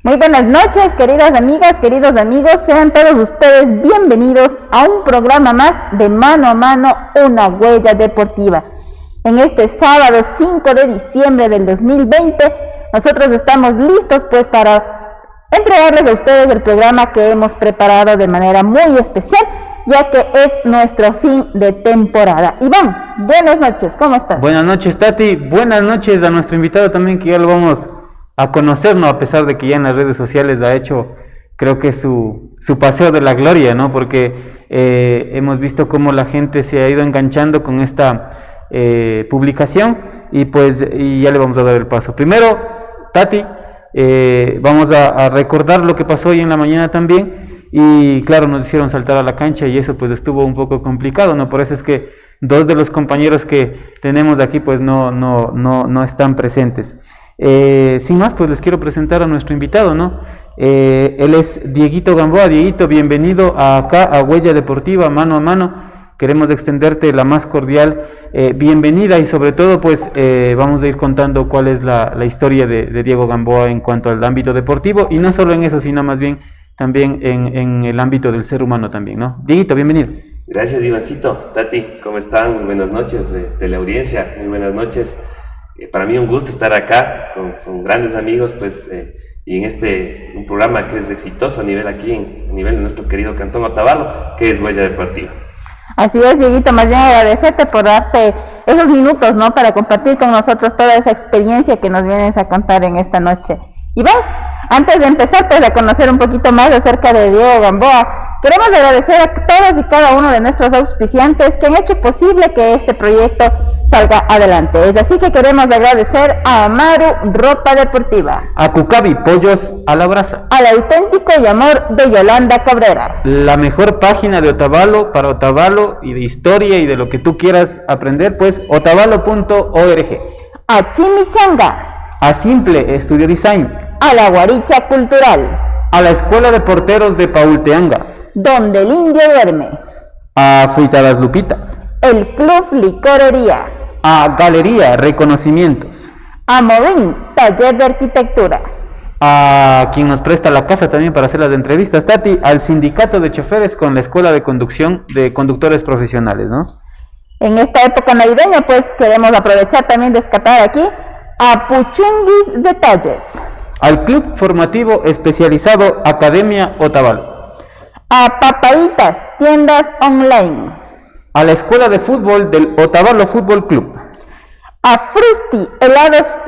Muy buenas noches, queridas amigas, queridos amigos. Sean todos ustedes bienvenidos a un programa más de Mano a Mano, una huella deportiva. En este sábado 5 de diciembre del 2020, nosotros estamos listos pues para entregarles a ustedes el programa que hemos preparado de manera muy especial, ya que es nuestro fin de temporada. Iván, buenas noches, ¿cómo estás? Buenas noches, Tati. Buenas noches a nuestro invitado también, que ya lo vamos a conocer, ¿no? A pesar de que ya en las redes sociales ha hecho, creo que su paseo de la gloria, ¿no? Porque hemos visto cómo la gente se ha ido enganchando con esta publicación y ya le vamos a dar el paso. Primero, Tati, vamos a recordar lo que pasó hoy en la mañana también. Y claro, nos hicieron saltar a la cancha y eso pues estuvo un poco complicado, ¿no? Por eso es que dos de los compañeros que tenemos aquí pues no están presentes. Sin más, pues les quiero presentar a nuestro invitado, ¿no? Él es Dieguito Gamboa. Dieguito, bienvenido acá a Huella Deportiva, Mano a Mano. Queremos extenderte la más cordial bienvenida y sobre todo pues vamos a ir contando cuál es la historia de Diego Gamboa en cuanto al ámbito deportivo, y no solo en eso, sino más bien también en el ámbito del ser humano también, ¿no? Dieguito, bienvenido. Gracias, Ivancito. Tati, ¿cómo están? Muy buenas noches, teleaudiencia, muy buenas noches. Para mí un gusto estar acá con grandes amigos, pues, y en un programa que es exitoso a nivel de nuestro querido Cantón Otavalo, que es Huella Deportiva. Así es, Dieguito, más bien agradecerte por darte esos minutos, ¿no? Para compartir con nosotros toda esa experiencia que nos vienes a contar en esta noche. Iván, antes de empezar pues a conocer un poquito más acerca de Diego Gamboa, queremos agradecer a todos y cada uno de nuestros auspiciantes que han hecho posible que este proyecto salga adelante. Es así que queremos agradecer a Amaru Ropa Deportiva, A Cucavi, pollos a la brasa, al auténtico y amor de Yolanda Cabrera, la mejor página de Otavalo para Otavalo y de historia y de lo que tú quieras aprender, pues otavalo.org, a Chimichanga, a Simple Estudio Design, a la Guaricha Cultural, a la Escuela de Porteros de Paulteanga, donde el indio duerme, a Fruitadas Lupita, el Club Licorería, a Galería Reconocimientos, a Morín Taller de Arquitectura, a quien nos presta la casa también para hacer las entrevistas, Tati, al Sindicato de Choferes con la Escuela de Conducción de Conductores Profesionales, ¿no? En esta época navideña pues queremos aprovechar también de escatar aquí a Puchunguis Detalles, al Club Formativo Especializado Academia Otavalo, a Papaitas Tiendas Online, a la Escuela de Fútbol del Otavalo Fútbol Club, a Frusti, helados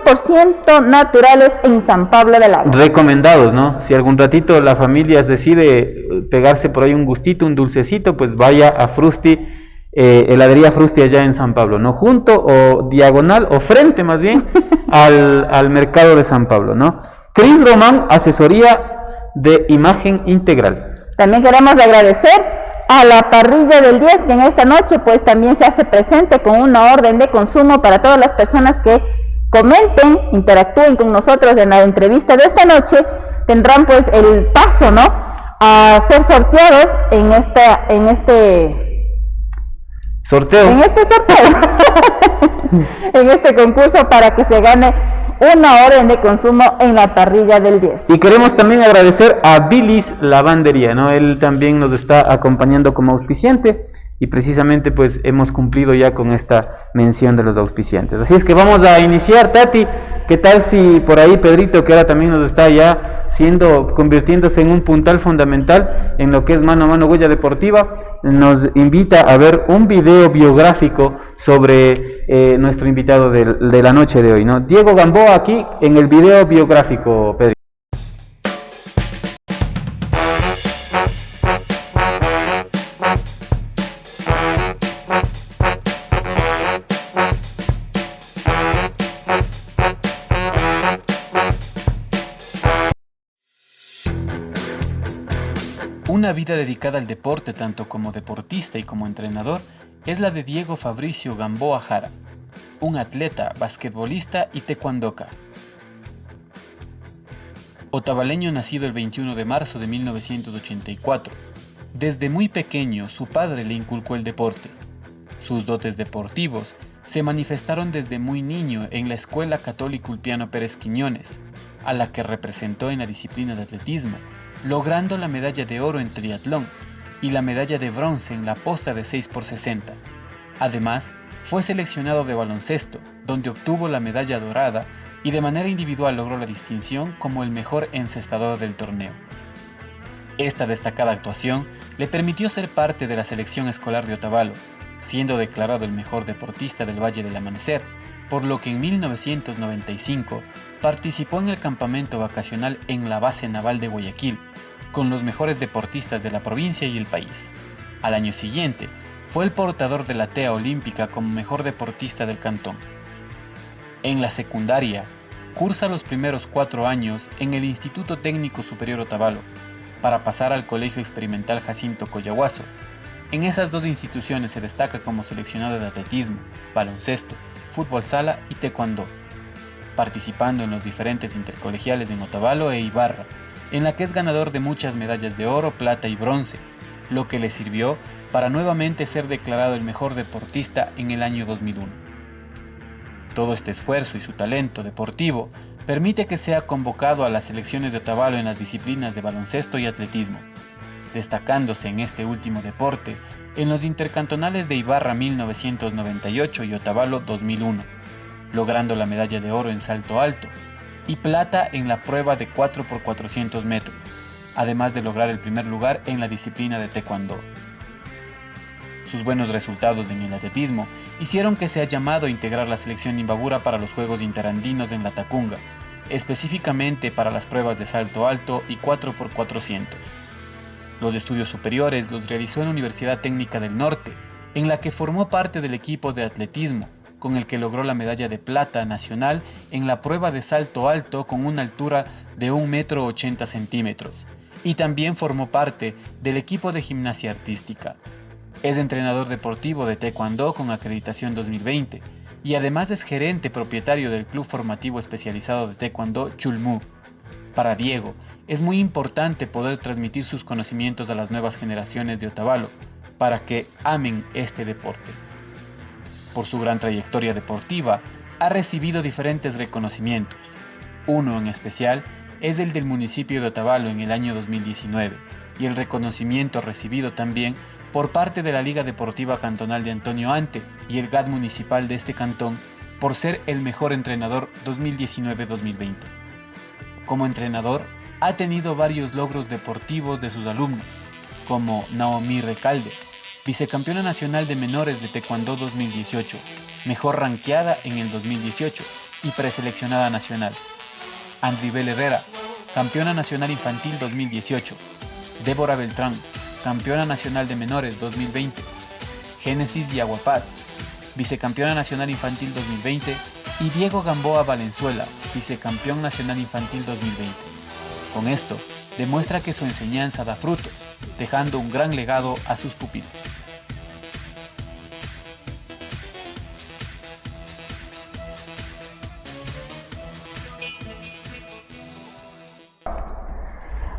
100% naturales en San Pablo del Agua. recomendados, ¿no? Si algún ratito la familia decide pegarse por ahí un gustito, un dulcecito, pues vaya a Frusti, heladería Frusti allá en San Pablo, ¿no? Junto o diagonal o frente más bien al mercado de San Pablo, ¿no? Cris Román, asesoría de imagen integral. También queremos agradecer a la parrilla del 10, que en esta noche pues también se hace presente con una orden de consumo para todas las personas que comenten, interactúen con nosotros en la entrevista de esta noche. Tendrán pues el paso, ¿no?, a ser sorteados en este sorteo, en este concurso, para que se gane una orden de consumo en la parrilla del 10. Y queremos también agradecer a Billy's Lavandería, ¿no? Él también nos está acompañando como auspiciante y precisamente pues hemos cumplido ya con esta mención de los auspiciantes. Así es que vamos a iniciar, Tati. ¿Qué tal si por ahí Pedrito, que ahora también nos está ya convirtiéndose en un puntal fundamental en lo que es Mano a Mano Huella Deportiva, nos invita a ver un video biográfico sobre nuestro invitado de la noche de hoy, ¿no? Diego Gamboa aquí en el video biográfico, Pedro. Una vida dedicada al deporte tanto como deportista y como entrenador es la de Diego Fabricio Gamboa Jara, un atleta, basquetbolista y taekwondoka. Otavaleño nacido el 21 de marzo de 1984. Desde muy pequeño su padre le inculcó el deporte. Sus dotes deportivos se manifestaron desde muy niño en la Escuela Católica Ulpiano Pérez Quiñones, a la que representó en la disciplina de atletismo, logrando la medalla de oro en triatlón y la medalla de bronce en la posta de 6x60. Además, fue seleccionado de baloncesto, donde obtuvo la medalla dorada y de manera individual logró la distinción como el mejor encestador del torneo. Esta destacada actuación le permitió ser parte de la selección escolar de Otavalo, siendo declarado el mejor deportista del Valle del Amanecer, por lo que en 1995 participó en el campamento vacacional en la base naval de Guayaquil, con los mejores deportistas de la provincia y el país. Al año siguiente, fue el portador de la tea olímpica como mejor deportista del cantón. En la secundaria, cursa los primeros 4 años en el Instituto Técnico Superior Otavalo, para pasar al Colegio Experimental Jacinto Coyahuaso. En esas 2 instituciones se destaca como seleccionado de atletismo, baloncesto, fútbol sala y taekwondo, participando en los diferentes intercolegiales en Otavalo e Ibarra, en la que es ganador de muchas medallas de oro, plata y bronce, lo que le sirvió para nuevamente ser declarado el mejor deportista en el año 2001. Todo este esfuerzo y su talento deportivo permite que sea convocado a las selecciones de Otavalo en las disciplinas de baloncesto y atletismo, destacándose en este último deporte en los intercantonales de Ibarra 1998 y Otavalo 2001, logrando la medalla de oro en salto alto y plata en la prueba de 4x400 metros, además de lograr el primer lugar en la disciplina de taekwondo. Sus buenos resultados en el atletismo hicieron que sea llamado a integrar la selección Imbabura para los Juegos Interandinos en La Tacunga, específicamente para las pruebas de salto alto y 4x400. Los estudios superiores los realizó en la Universidad Técnica del Norte, en la que formó parte del equipo de atletismo, con el que logró la medalla de plata nacional en la prueba de salto alto con una altura de 1,80 m, y también formó parte del equipo de gimnasia artística. Es entrenador deportivo de taekwondo con acreditación 2020 y además es gerente propietario del Club Formativo Especializado de Taekwondo Chulmu. Para Diego, es muy importante poder transmitir sus conocimientos a las nuevas generaciones de Otavalo para que amen este deporte. Por su gran trayectoria deportiva, ha recibido diferentes reconocimientos. Uno en especial es el del municipio de Otavalo en el año 2019 y el reconocimiento recibido también por parte de la Liga Deportiva Cantonal de Antonio Ante y el GAD municipal de este cantón por ser el mejor entrenador 2019-2020. Como entrenador, ha tenido varios logros deportivos de sus alumnos, como Naomi Recalde, vicecampeona nacional de menores de Taekwondo 2018, mejor ranqueada en el 2018 y preseleccionada nacional. Andribel Herrera, campeona nacional infantil 2018. Débora Beltrán, campeona nacional de menores 2020. Génesis Yaguapaz, vicecampeona nacional infantil 2020. Y Diego Gamboa Valenzuela, vicecampeón nacional infantil 2020. Con esto, demuestra que su enseñanza da frutos, dejando un gran legado a sus pupilos.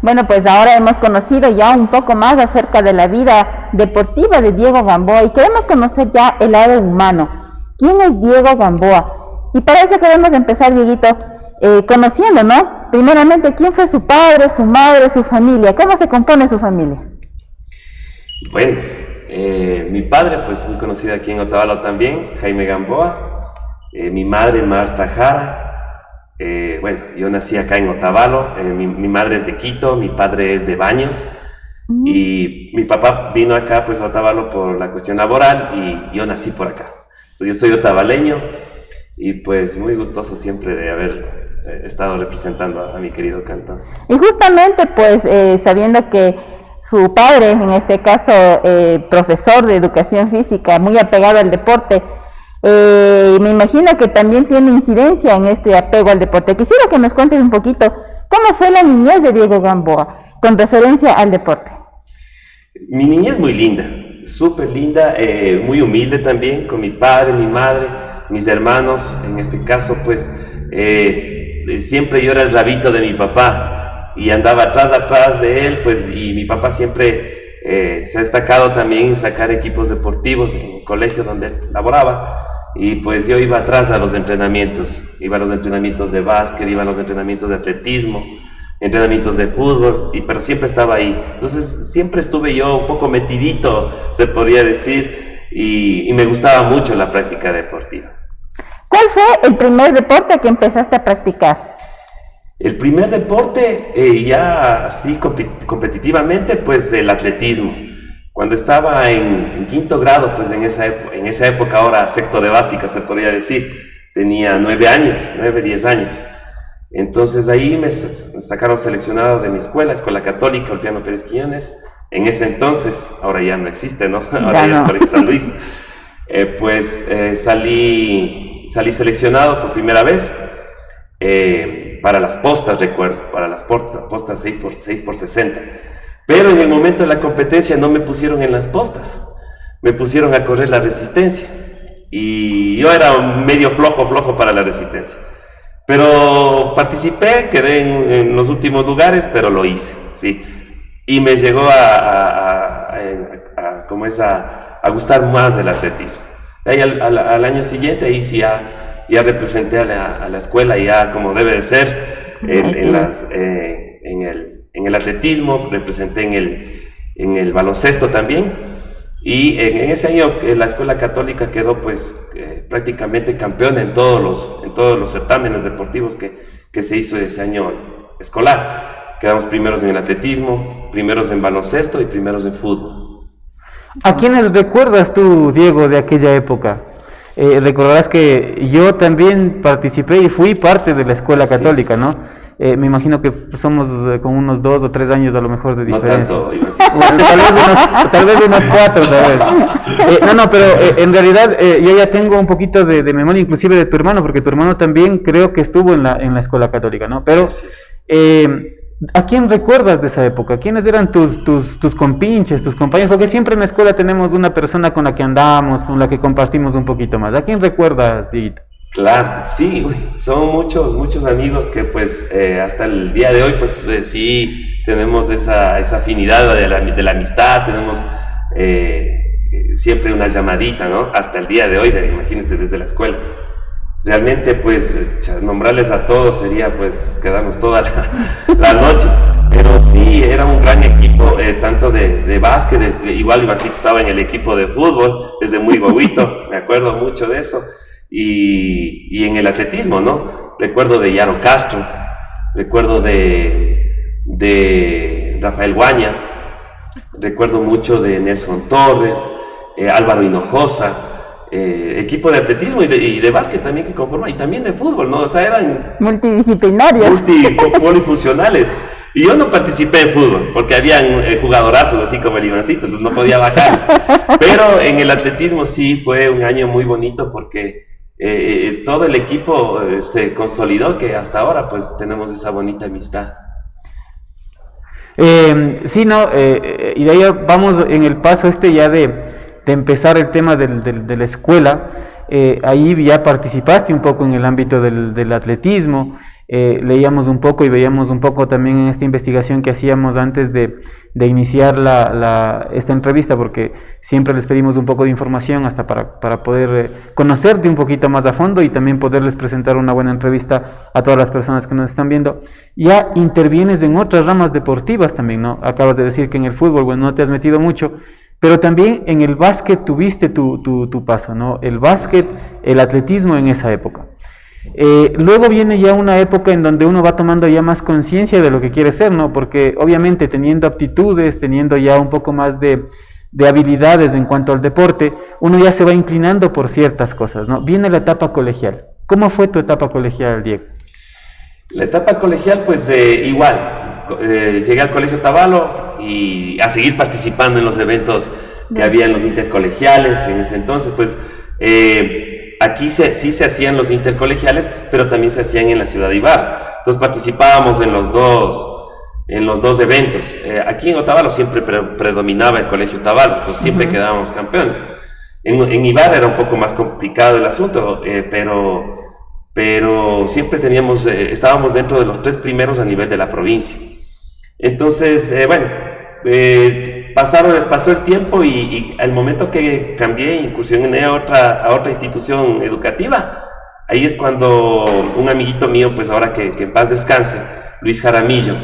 Bueno, pues ahora hemos conocido ya un poco más acerca de la vida deportiva de Diego Gamboa y queremos conocer ya el lado humano. ¿Quién es Diego Gamboa? Y para eso queremos empezar, Dieguito, conociendo, ¿no? Primeramente, ¿quién fue su padre, su madre, su familia? ¿Cómo se compone su familia? Bueno, mi padre, pues muy conocido aquí en Otavalo también, Jaime Gamboa. Mi madre, Marta Jara. Bueno, yo nací acá en Otavalo. Mi madre es de Quito, mi padre es de Baños. Y mi papá vino acá, pues, a Otavalo por la cuestión laboral y yo nací por acá. Entonces, yo soy otavaleño y, pues, muy gustoso siempre de haber estado representando a mi querido cantón. Y justamente, pues, sabiendo que su padre, en este caso, profesor de educación física, muy apegado al deporte, me imagino que también tiene incidencia en este apego al deporte. Quisiera que nos cuentes un poquito cómo fue la niñez de Diego Gamboa con referencia al deporte. Mi niñez muy linda, súper linda, muy humilde también, con mi padre, mi madre, mis hermanos. En este caso, pues, siempre yo era el rabito de mi papá y andaba atrás de él, pues, y mi papá siempre se ha destacado también en sacar equipos deportivos en el colegio donde él laboraba. y pues yo iba atrás a los entrenamientos, iba a los entrenamientos de básquet, iba a los entrenamientos de atletismo, entrenamientos de fútbol, pero siempre estaba ahí. Entonces siempre estuve yo un poco metidito, se podría decir, y me gustaba mucho la práctica deportiva. ¿Cuál fue el primer deporte que empezaste a practicar? El primer deporte, ya así competitivamente, pues el atletismo. Cuando estaba en quinto grado, pues en esa época, ahora sexto de básica se podría decir, tenía 9 años, 9, 10 años. Entonces ahí me sacaron seleccionado de mi escuela católica, Ulpiano Pérez Quiñones. En ese entonces, ahora ya no existe, ¿no? Ahora ya es Colegio San Luis. Salí seleccionado por primera vez para las postas, recuerdo, para las postas 6x60. Pero en el momento de la competencia no me pusieron en las postas, me pusieron a correr la resistencia. Y yo era medio flojo para la resistencia. Pero participé, quedé en los últimos lugares, pero lo hice, sí. Y me llegó a gustar más el atletismo. Ahí al año siguiente, ahí sí ya representé a la escuela, ya como debe de ser, en el atletismo, representé en el baloncesto también. Y en ese año la escuela católica quedó pues prácticamente campeona en todos los certámenes deportivos que se hizo ese año escolar. Quedamos primeros en el atletismo, primeros en baloncesto y primeros en fútbol. ¿A quiénes recuerdas tú, Diego, de aquella época? Recordarás que yo también participé y fui parte de la escuela católica, sí. ¿No? Me imagino que somos con unos 2 o 3 años a lo mejor de diferencia. No tanto, tal vez unos 4, ¿sabes? Pero en realidad yo ya tengo un poquito de memoria, inclusive de tu hermano, porque tu hermano también creo que estuvo en la escuela católica, ¿no? Pero ¿a quién recuerdas de esa época? ¿Quiénes eran tus compinches, tus compañeros? Porque siempre en la escuela tenemos una persona con la que andamos, con la que compartimos un poquito más. ¿A quién recuerdas, Dieguito? Claro, sí, son muchos amigos que pues hasta el día de hoy pues sí tenemos esa afinidad de la amistad, tenemos siempre una llamadita, ¿no? Hasta el día de hoy, imagínense, desde la escuela. Realmente pues nombrarles a todos sería pues quedarnos toda la noche, pero sí, era un gran equipo, tanto de básquet, igual Ivancito estaba en el equipo de fútbol desde muy guaguito, me acuerdo mucho de eso. Y en el atletismo, ¿no? Recuerdo de Yaro Castro, recuerdo de Rafael Guaña, recuerdo mucho de Nelson Torres, Álvaro Hinojosa, equipo de atletismo y de básquet también que conforman, y también de fútbol, ¿no? O sea, eran multidisciplinarios, polifuncionales. Y yo no participé en fútbol, porque habían jugadorazos así como el Ivancito, entonces no podía bajar. Pero en el atletismo sí fue un año muy bonito porque todo el equipo se consolidó, que hasta ahora pues tenemos esa bonita amistad. Sí, no, y de ahí vamos en el paso ya de empezar el tema de la escuela. Ahí ya participaste un poco en el ámbito del atletismo. Leíamos un poco y veíamos un poco también en esta investigación que hacíamos antes de iniciar esta entrevista, porque siempre les pedimos un poco de información hasta para poder conocerte un poquito más a fondo y también poderles presentar una buena entrevista a todas las personas que nos están viendo. Ya intervienes en otras ramas deportivas también, ¿no? Acabas de decir que en el fútbol, bueno, no te has metido mucho, pero también en el básquet tuviste tu paso, ¿no? El básquet, el atletismo en esa época. Luego viene ya una época en donde uno va tomando ya más conciencia de lo que quiere ser, ¿no? Porque obviamente teniendo aptitudes, teniendo ya un poco más de habilidades en cuanto al deporte, uno ya se va inclinando por ciertas cosas, ¿no? Viene la etapa colegial. ¿Cómo fue tu etapa colegial, Diego? La etapa colegial, pues igual, llegué al Colegio Otavalo y a seguir participando en los eventos que había en los intercolegiales en ese entonces, pues aquí sí se hacían los intercolegiales, pero también se hacían en la ciudad de Ibarra. Entonces participábamos en los dos eventos. Aquí en Otavalo siempre predominaba el Colegio Otavalo, entonces siempre quedábamos campeones. En Ibarra era un poco más complicado el asunto, pero siempre estábamos dentro de los 3 primeros a nivel de la provincia. Entonces, pasó el tiempo y al momento que cambié, incursioné a otra institución educativa, ahí es cuando un amiguito mío, pues ahora que en paz descanse, Luis Jaramillo,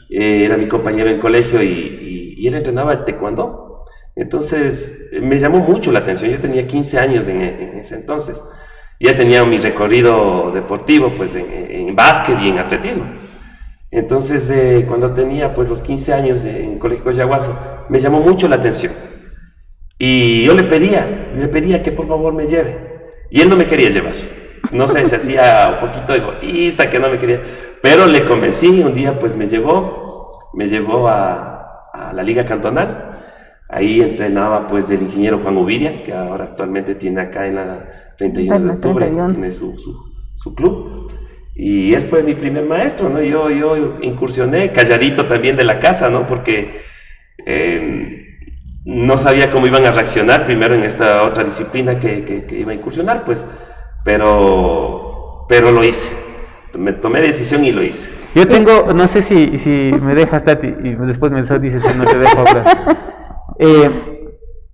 era mi compañero en colegio y él entrenaba el taekwondo. Entonces me llamó mucho la atención. Yo tenía 15 años en ese entonces. Ya tenía mi recorrido deportivo pues en básquet y en atletismo. Entonces cuando tenía pues los 15 años en Colegio Coyahuaso, me llamó mucho la atención. Y yo le pedía que por favor me lleve. Y él no me quería llevar. No sé, se hacía un poquito egoísta que no me quería. Pero le convencí, un día pues me llevó a la Liga Cantonal. Ahí entrenaba pues el ingeniero Juan Ubiria, que ahora actualmente tiene acá en la 31 de octubre, tiene su club. Y él fue mi primer maestro, ¿no? Yo incursioné calladito también de la casa, ¿no? Porque no sabía cómo iban a reaccionar primero en esta otra disciplina que iba a incursionar, pues, pero lo hice. Me tomé decisión y lo hice. Yo tengo, no sé si me dejas, Tati, y después me dices que no te dejo hablar.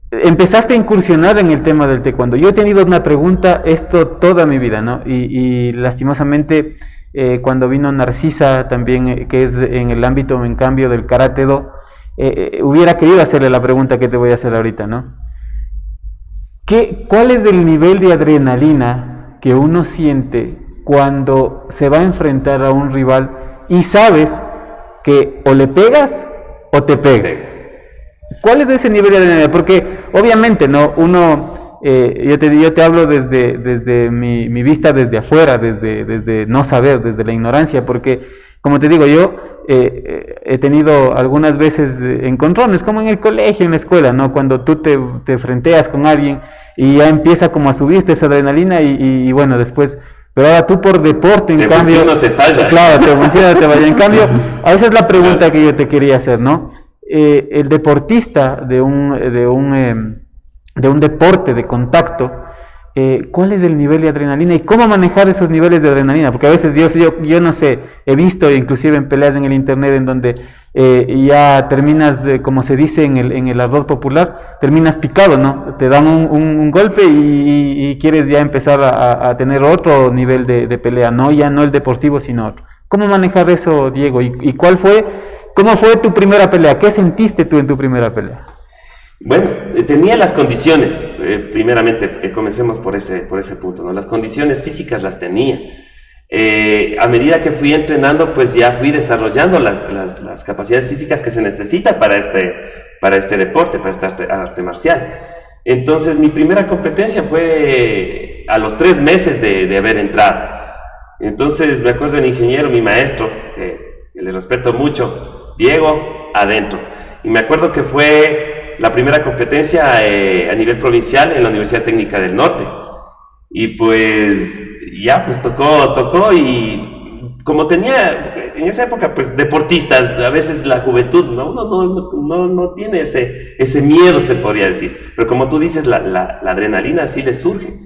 Empezaste a incursionar en el tema del taekwondo. Yo he tenido una pregunta, esto toda mi vida, ¿no? Y lastimosamente, cuando vino Narcisa también, que es en el ámbito, en cambio, del karate-do, hubiera querido hacerle la pregunta que te voy a hacer ahorita, ¿no? ¿Cuál es el nivel de adrenalina que uno siente cuando se va a enfrentar a un rival y sabes que o le pegas o te pega? ¿Cuál es ese nivel de adrenalina? Porque obviamente, ¿no? Uno, yo te hablo desde mi vista desde afuera, desde no saber, desde la ignorancia, porque como te digo, yo he tenido algunas veces encontrones, como en el colegio, en la escuela, ¿no? Cuando tú te frenteas con alguien y ya empieza como a subirte esa adrenalina y bueno, después... Pero ahora tú por deporte, en cambio... Te funciona, te falla. Claro, te funciona, te falla. En cambio, a esa es la pregunta que yo te quería hacer, ¿no? El deportista de un deporte de contacto, ¿cuál es el nivel de adrenalina y cómo manejar esos niveles de adrenalina? Porque a veces yo no sé, he visto inclusive en peleas en el internet en donde ya terminas, como se dice en el arroz popular, terminas picado, ¿no? Te dan un golpe y quieres ya empezar a tener otro nivel de pelea, ¿no? Ya no el deportivo, sino otro. ¿Cómo manejar eso, Diego? ¿Y cómo fue tu primera pelea? ¿Qué sentiste tú en tu primera pelea? Bueno, tenía las condiciones, primeramente, comencemos por ese punto, ¿no? Las condiciones físicas las tenía. A medida que fui entrenando, pues ya fui desarrollando las capacidades físicas que se necesita para este deporte, para esta arte marcial. Entonces, mi primera competencia fue a los 3 meses de haber entrado. Entonces, me acuerdo del ingeniero, mi maestro, que le respeto mucho, Diego, adentro. Y me acuerdo que fue la primera competencia a nivel provincial en la Universidad Técnica del Norte. Y pues ya pues tocó y como tenía en esa época pues deportistas, a veces la juventud, ¿no? Uno no tiene ese miedo, se podría decir. Pero como tú dices, la adrenalina sí le surge.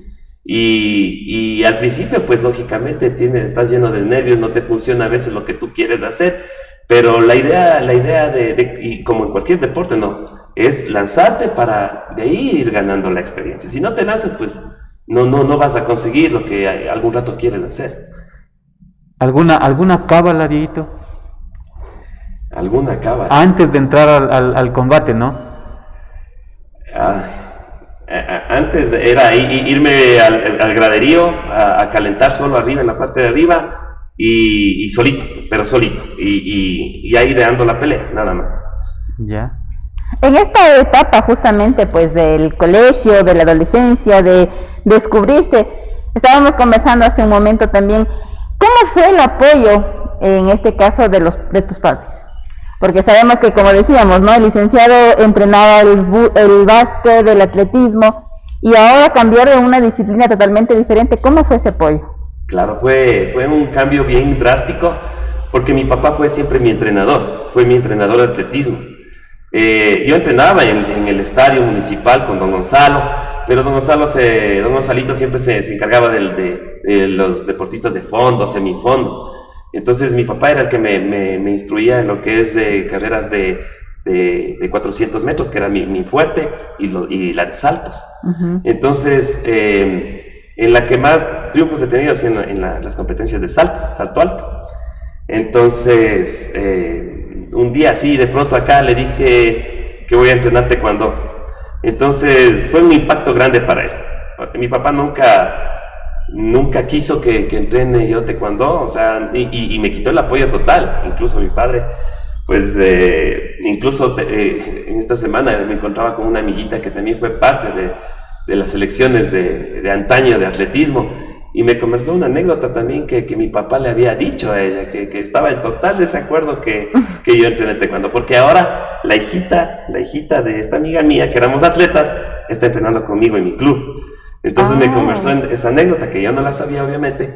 Y al principio pues lógicamente estás lleno de nervios, no te funciona a veces lo que tú quieres hacer. Pero la idea y como en cualquier deporte, no, es lanzarte para de ahí ir ganando la experiencia. Si no te lanzas, pues no vas a conseguir lo que algún rato quieres hacer. ¿Alguna cábala, Dieguito? ¿Alguna cábala? Antes de entrar al combate, ¿no? Antes era irme al graderío a calentar solo arriba, en la parte de arriba, y solito, pero solito, y ahí ideando la pelea, nada más. Ya. En esta etapa justamente pues del colegio, de la adolescencia, de descubrirse, estábamos conversando hace un momento también, ¿cómo fue el apoyo en este caso de tus padres? Porque sabemos que, como decíamos, ¿no? El licenciado entrenaba el básquet, el atletismo, y ahora cambiar de una disciplina totalmente diferente. ¿Cómo fue ese apoyo? Claro, fue un cambio bien drástico, porque mi papá fue siempre mi entrenador, fue mi entrenador de atletismo. Yo entrenaba en el estadio municipal con don Gonzalo, pero don Gonzalito siempre se encargaba de los deportistas de fondo, semifondo. Entonces mi papá era el que me instruía en lo que es carreras de de 400 metros, que era mi fuerte, y la de saltos. Entonces, en la que más triunfos he tenido así en las competencias de saltos, salto alto. Entonces, un día así, de pronto acá le dije que voy a entrenar taekwondo. Entonces, fue un impacto grande para él. Mi papá nunca quiso que entrene yo taekwondo, o sea, y me quitó el apoyo total. Incluso mi padre, pues, incluso en esta semana me encontraba con una amiguita que también fue parte de las selecciones de antaño de atletismo, y me conversó una anécdota también que mi papá le había dicho a ella, que estaba en total desacuerdo que yo entrené taekwondo, porque ahora la hijita de esta amiga mía, que éramos atletas, está entrenando conmigo en mi club. Entonces me conversó en esa anécdota, que yo no la sabía obviamente,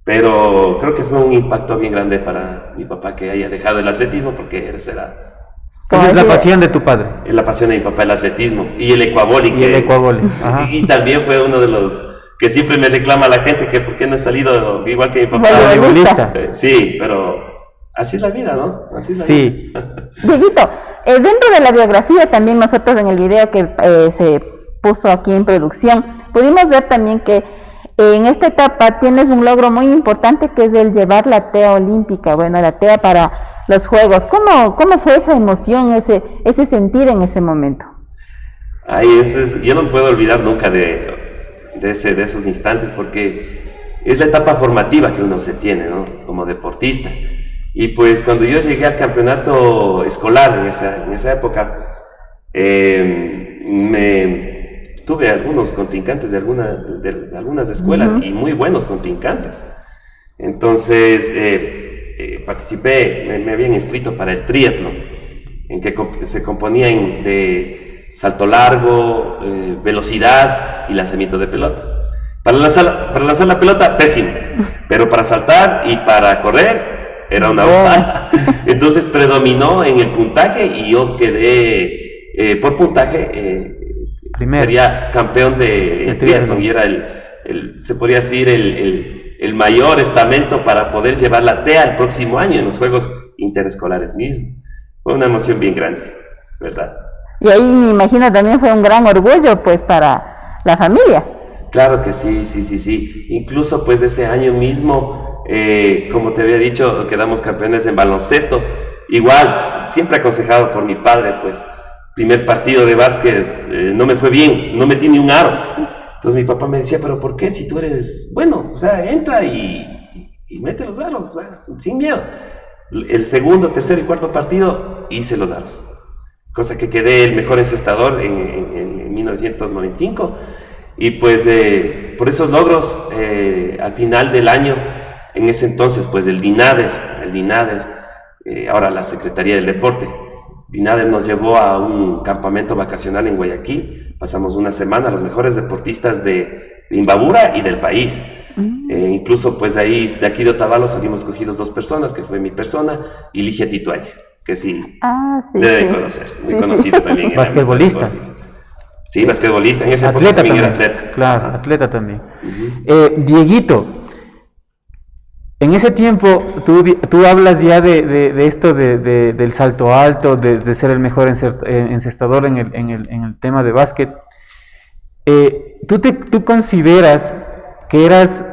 pero creo que fue un impacto bien grande para mi papá que haya dejado el atletismo, porque esa es la pasión de tu padre. Es la pasión de mi papá, el atletismo y el ecuavoli. Y también fue uno de los que siempre me reclama la gente que por qué no he salido igual que mi papá. Voleibolista. Sí, pero así es la vida, ¿no? Así es la vida. Dieguito, dentro de la biografía también nosotros en el video que se puso aquí en producción, pudimos ver también que en esta etapa tienes un logro muy importante, que es el llevar la TEA olímpica, la TEA para los Juegos. ¿Cómo fue esa emoción, ese sentir en ese momento? Yo no puedo olvidar nunca de esos instantes, porque es la etapa formativa que uno se tiene, ¿no? Como deportista. Y pues cuando yo llegué al campeonato escolar en esa época, tuve algunos contrincantes de algunas escuelas, y muy buenos contrincantes. Entonces participé, me habían inscrito para el triatlón, en que se componía de salto largo, velocidad y lanzamiento de pelota. Para lanzar la pelota, pésimo, pero para saltar y para correr era una bomba. Entonces predominó en el puntaje, y yo quedé por puntaje sería campeón de triatlón, y era se podría decir el mayor estamento para poder llevar la TEA el próximo año en los Juegos Interescolares mismos. Fue una emoción bien grande, ¿verdad? Y ahí me imagino también fue un gran orgullo pues para la familia. Claro que sí. Incluso pues ese año mismo, como te había dicho, quedamos campeones en baloncesto. Igual, siempre aconsejado por mi padre, pues primer partido de básquet no me fue bien, no metí ni un aro. Entonces mi papá me decía, pero ¿por qué? Si tú eres bueno, o sea, entra y mete los aros, o sea, sin miedo. El segundo, tercer y cuarto partido hice los aros, cosa que quedé el mejor encestador en 1995. Y pues por esos logros, al final del año, en ese entonces, pues el DINADER, ahora la Secretaría del Deporte, DINADER nos llevó a un campamento vacacional en Guayaquil. Pasamos una semana, los mejores deportistas de Imbabura y del país. Incluso pues de aquí de Otavalo salimos cogidos 2 personas, que fue mi persona y Ligia Tituaya, que sí, deben conocer, muy conocido también. Basquetbolista. Sí, basquetbolista, en esa época también era atleta. Claro, atleta también. Dieguito, en ese tiempo tú hablas ya de esto del salto alto, de ser el mejor encestador en el tema de básquet. ¿Tú consideras que eras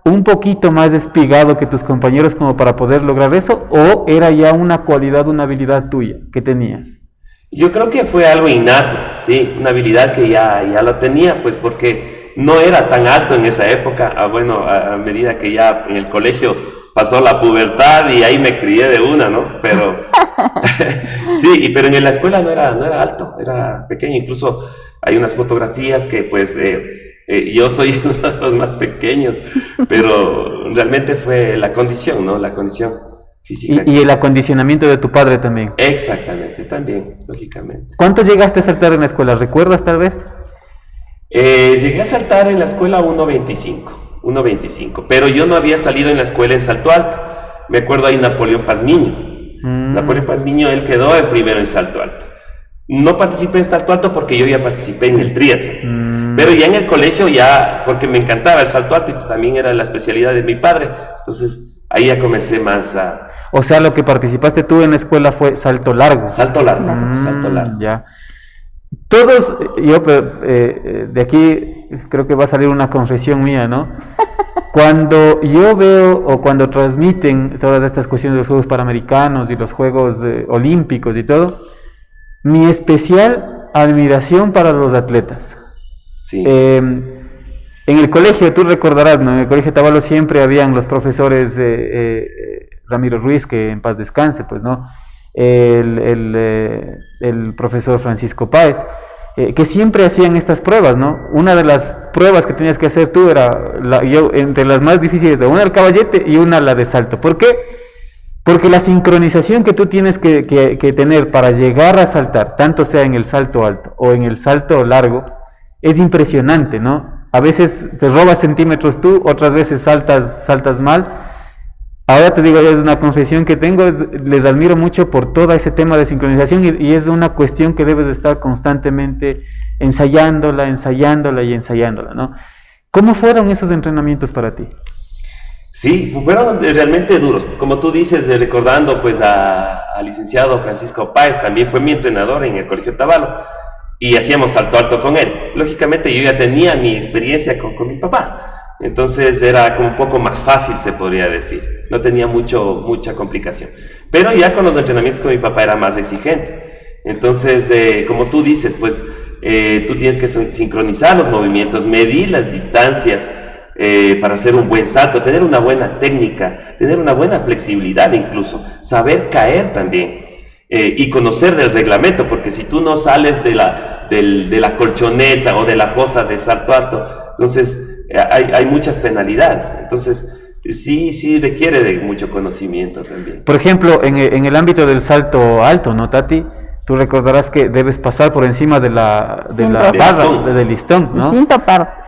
un poquito más despigado que tus compañeros como para poder lograr eso, o era ya una cualidad, una habilidad tuya que tenías? Yo creo que fue algo innato, sí, una habilidad que ya lo tenía, pues porque no era tan alto en esa época. A medida que ya en el colegio pasó la pubertad y ahí me crié de una, ¿no? Pero sí, pero en la escuela no era alto, era pequeño. Incluso hay unas fotografías que pues yo soy uno de los más pequeños, pero realmente fue la condición, ¿no? La condición física. Y el acondicionamiento de tu padre también. Exactamente, también, lógicamente. ¿Cuánto llegaste a saltar en la escuela? ¿Recuerdas tal vez? Llegué a saltar en la escuela 1.25, pero yo no había salido en la escuela en salto alto. Me acuerdo ahí Napoleón Pazmiño. Napoleón Pazmiño, él quedó en primero en salto alto. No participé en salto alto porque yo ya participé en el triatlón. Pero ya en el colegio, porque me encantaba el salto alto y también era la especialidad de mi padre. Entonces ahí ya comencé más a O sea, lo que participaste tú en la escuela fue salto largo. Salto largo, salto largo. Ya. Todos, de aquí creo que va a salir una confesión mía, ¿no? Cuando yo veo o cuando transmiten todas estas cuestiones de los Juegos Panamericanos y los Juegos Olímpicos y todo, mi especial admiración para los atletas. Sí. En el colegio, tú recordarás, ¿no? En el colegio Tabalo siempre habían los profesores Ramiro Ruiz, que en paz descanse, pues, ¿no? El profesor Francisco Páez, que siempre hacían estas pruebas, ¿no? Una de las pruebas que tenías que hacer tú era, entre las más difíciles, una el caballete y una la de salto. ¿Por qué? Porque la sincronización que tú tienes que tener para llegar a saltar, tanto sea en el salto alto o en el salto largo, es impresionante, ¿no? A veces te robas centímetros tú, otras veces saltas mal. Ahora te digo, es una confesión que tengo, les admiro mucho por todo ese tema de sincronización y es una cuestión que debes de estar constantemente ensayándola, ¿no? ¿Cómo fueron esos entrenamientos para ti? Sí, fueron realmente duros. Como tú dices, recordando pues al licenciado Francisco Páez, también fue mi entrenador en el Colegio Tabalo y hacíamos salto alto con él. Lógicamente yo ya tenía mi experiencia con mi papá. Entonces era como un poco más fácil, se podría decir. No tenía mucha complicación. Pero ya con los entrenamientos con mi papá era más exigente. Entonces, como tú dices, pues tú tienes que sincronizar los movimientos, medir las distancias para hacer un buen salto, tener una buena técnica, tener una buena flexibilidad incluso, saber caer también y conocer del reglamento, porque si tú no sales de la colchoneta o de la fosa de salto alto, entonces hay muchas penalidades. Entonces sí requiere de mucho conocimiento también. Por ejemplo, en el ámbito del salto alto, ¿no, Tati? Tú recordarás que debes pasar por encima de la barra, del listón, ¿no?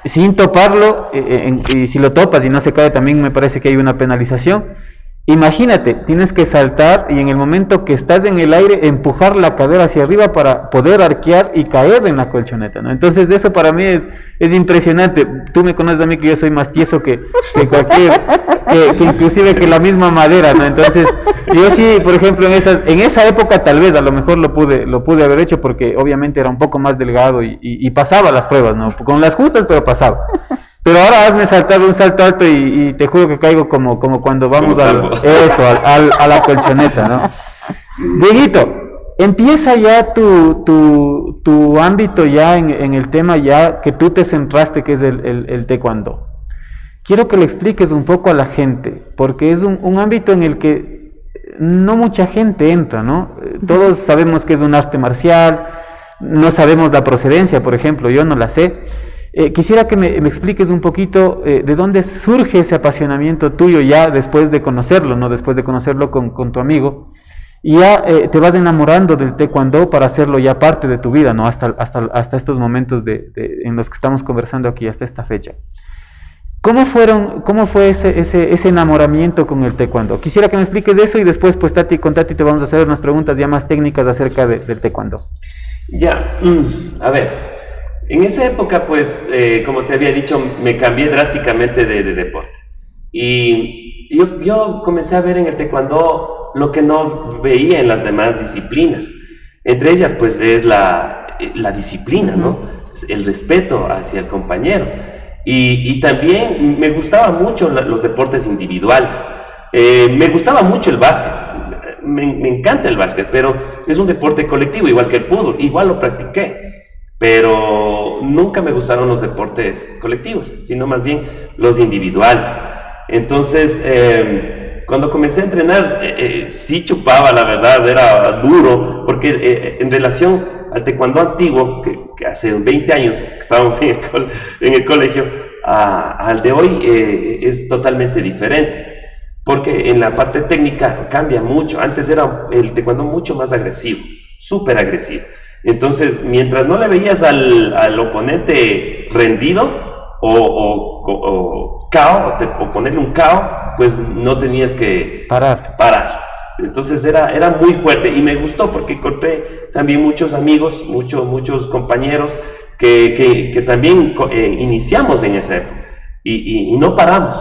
Sin toparlo, y si lo topas y no se cae, también me parece que hay una penalización. Imagínate, tienes que saltar y en el momento que estás en el aire, empujar la cadera hacia arriba para poder arquear y caer en la colchoneta, ¿no? Entonces eso para mí es impresionante. Tú me conoces a mí que yo soy más tieso que inclusive que la misma madera, ¿no? Entonces yo sí, por ejemplo, en esa época tal vez a lo mejor lo pude haber hecho porque obviamente era un poco más delgado y pasaba las pruebas, ¿no? Con las justas, pero pasaba. Pero ahora hazme saltar un salto alto y te juro que caigo como cuando vamos a la colchoneta, ¿no? Sí, Dieguito, sí. Empieza ya tu ámbito ya en el tema ya que tú te centraste, que es el taekwondo. Quiero que le expliques un poco a la gente, porque es un ámbito en el que no mucha gente entra, ¿no? Todos sabemos que es un arte marcial, no sabemos la procedencia, por ejemplo, yo no la sé. Quisiera que me expliques un poquito de dónde surge ese apasionamiento tuyo ya después de conocerlo, ¿no? Después de conocerlo con tu amigo, y ya te vas enamorando del taekwondo para hacerlo ya parte de tu vida, ¿no? Hasta estos momentos en los que estamos conversando aquí, hasta esta fecha. ¿Cómo fue ese enamoramiento con el taekwondo? Quisiera que me expliques eso y después pues con Tati te vamos a hacer unas preguntas ya más técnicas acerca del taekwondo. Ya, a ver. En esa época, pues, como te había dicho, me cambié drásticamente de deporte. Y yo comencé a ver en el taekwondo lo que no veía en las demás disciplinas. Entre ellas, pues, es la disciplina, ¿no? El respeto hacia el compañero. Y también me gustaban mucho los deportes individuales. Me gustaba mucho el básquet. Me encanta el básquet, pero es un deporte colectivo, igual que el fútbol. Igual lo practiqué. Pero nunca me gustaron los deportes colectivos, sino más bien los individuales. Entonces, cuando comencé a entrenar, sí chupaba, la verdad, era duro, porque en relación al taekwondo antiguo, que hace 20 años que estábamos en el colegio, al de hoy es totalmente diferente, porque en la parte técnica cambia mucho. Antes era el taekwondo mucho más agresivo, súper agresivo. Entonces, mientras no le veías al oponente rendido o ponerle un KO, pues no tenías que parar. Entonces era muy fuerte y me gustó porque encontré también muchos amigos, muchos compañeros que también iniciamos en esa época y no paramos.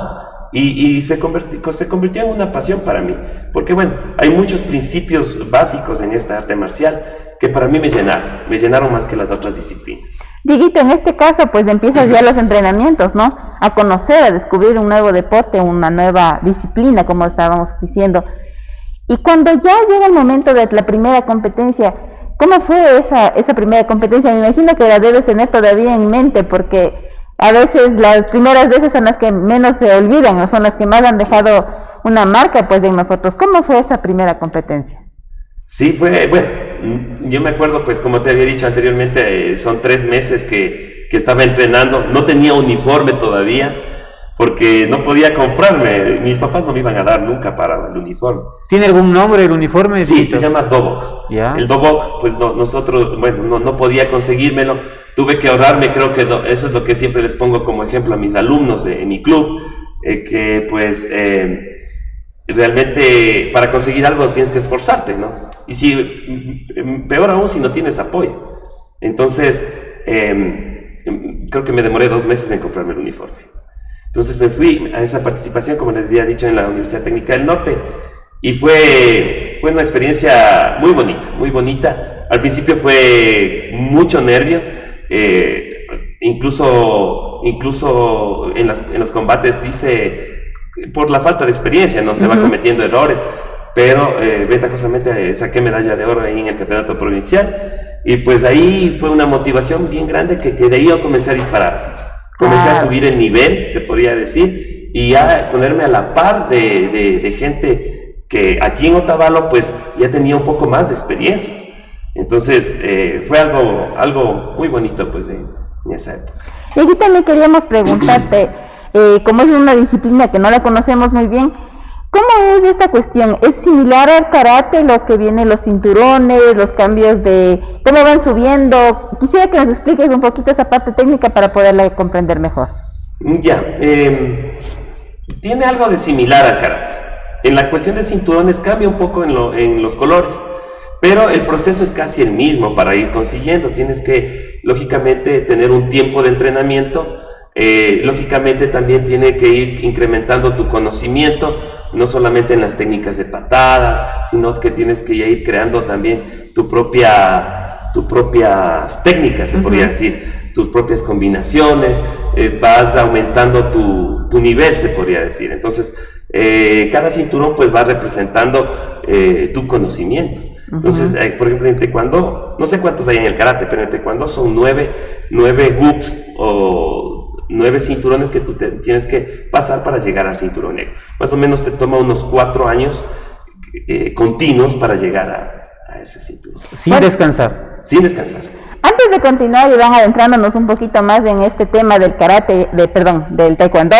Y se convirtió en una pasión para mí, porque bueno, hay muchos principios básicos en esta arte marcial que para mí me llenaron más que las otras disciplinas. Dieguito, en este caso pues empiezas ya los entrenamientos, ¿no? A conocer, a descubrir un nuevo deporte, una nueva disciplina, como estábamos diciendo. Y cuando ya llega el momento de la primera competencia, ¿cómo fue esa primera competencia? Me imagino que la debes tener todavía en mente, porque a veces las primeras veces son las que menos se olvidan, o son las que más han dejado una marca pues en nosotros. ¿Cómo fue esa primera competencia? Sí, bueno, yo me acuerdo, pues como te había dicho anteriormente, son 3 meses que estaba entrenando, no tenía uniforme todavía, porque no podía comprarme, mis papás no me iban a dar nunca para el uniforme. ¿Tiene algún nombre el uniforme? Sí, se llama dobok. ¿Ya? El dobok, pues nosotros, bueno, no podía conseguírmelo, tuve que ahorrarme, creo que eso es lo que siempre les pongo como ejemplo a mis alumnos en mi club, que pues realmente para conseguir algo tienes que esforzarte, ¿no? Y si, peor aún si no tienes apoyo. Entonces, creo que me demoré 2 meses en comprarme el uniforme. Entonces me fui a esa participación, como les había dicho, en la Universidad Técnica del Norte, y fue una experiencia muy bonita, muy bonita. Al principio fue mucho nervio, incluso en los combates por la falta de experiencia, no se va cometiendo errores, pero ventajosamente saqué medalla de oro ahí en el campeonato provincial, y pues ahí fue una motivación bien grande que de ahí yo comencé a disparar. Comencé a subir el nivel, se podría decir, y a ponerme a la par de gente que aquí en Otavalo pues ya tenía un poco más de experiencia. Entonces fue algo muy bonito pues en esa época. Y aquí también queríamos preguntarte, como es una disciplina que no la conocemos muy bien, ¿cómo es esta cuestión? ¿Es similar al karate, lo que vienen los cinturones, los cambios de cómo van subiendo? Quisiera que nos expliques un poquito esa parte técnica para poderla comprender mejor. Ya, tiene algo de similar al karate. En la cuestión de cinturones cambia un poco en los colores, pero el proceso es casi el mismo para ir consiguiendo. Tienes que, lógicamente, tener un tiempo de entrenamiento. Lógicamente también tiene que ir incrementando tu conocimiento, no solamente en las técnicas de patadas, sino que tienes que ir creando también tus propias técnicas, se podría decir, tus propias combinaciones, vas aumentando tu nivel, se podría decir. Entonces, cada cinturón pues va representando tu conocimiento. Entonces, por ejemplo, en taekwondo, no sé cuántos hay en el karate, pero en taekwondo son 9 gups o 9 cinturones que tú tienes que pasar para llegar al cinturón negro. Más o menos te toma unos 4 años continuos para llegar a ese cinturón. Sin descansar. Sin descansar. Antes de continuar y van adentrándonos un poquito más en este tema del karate, del taekwondo,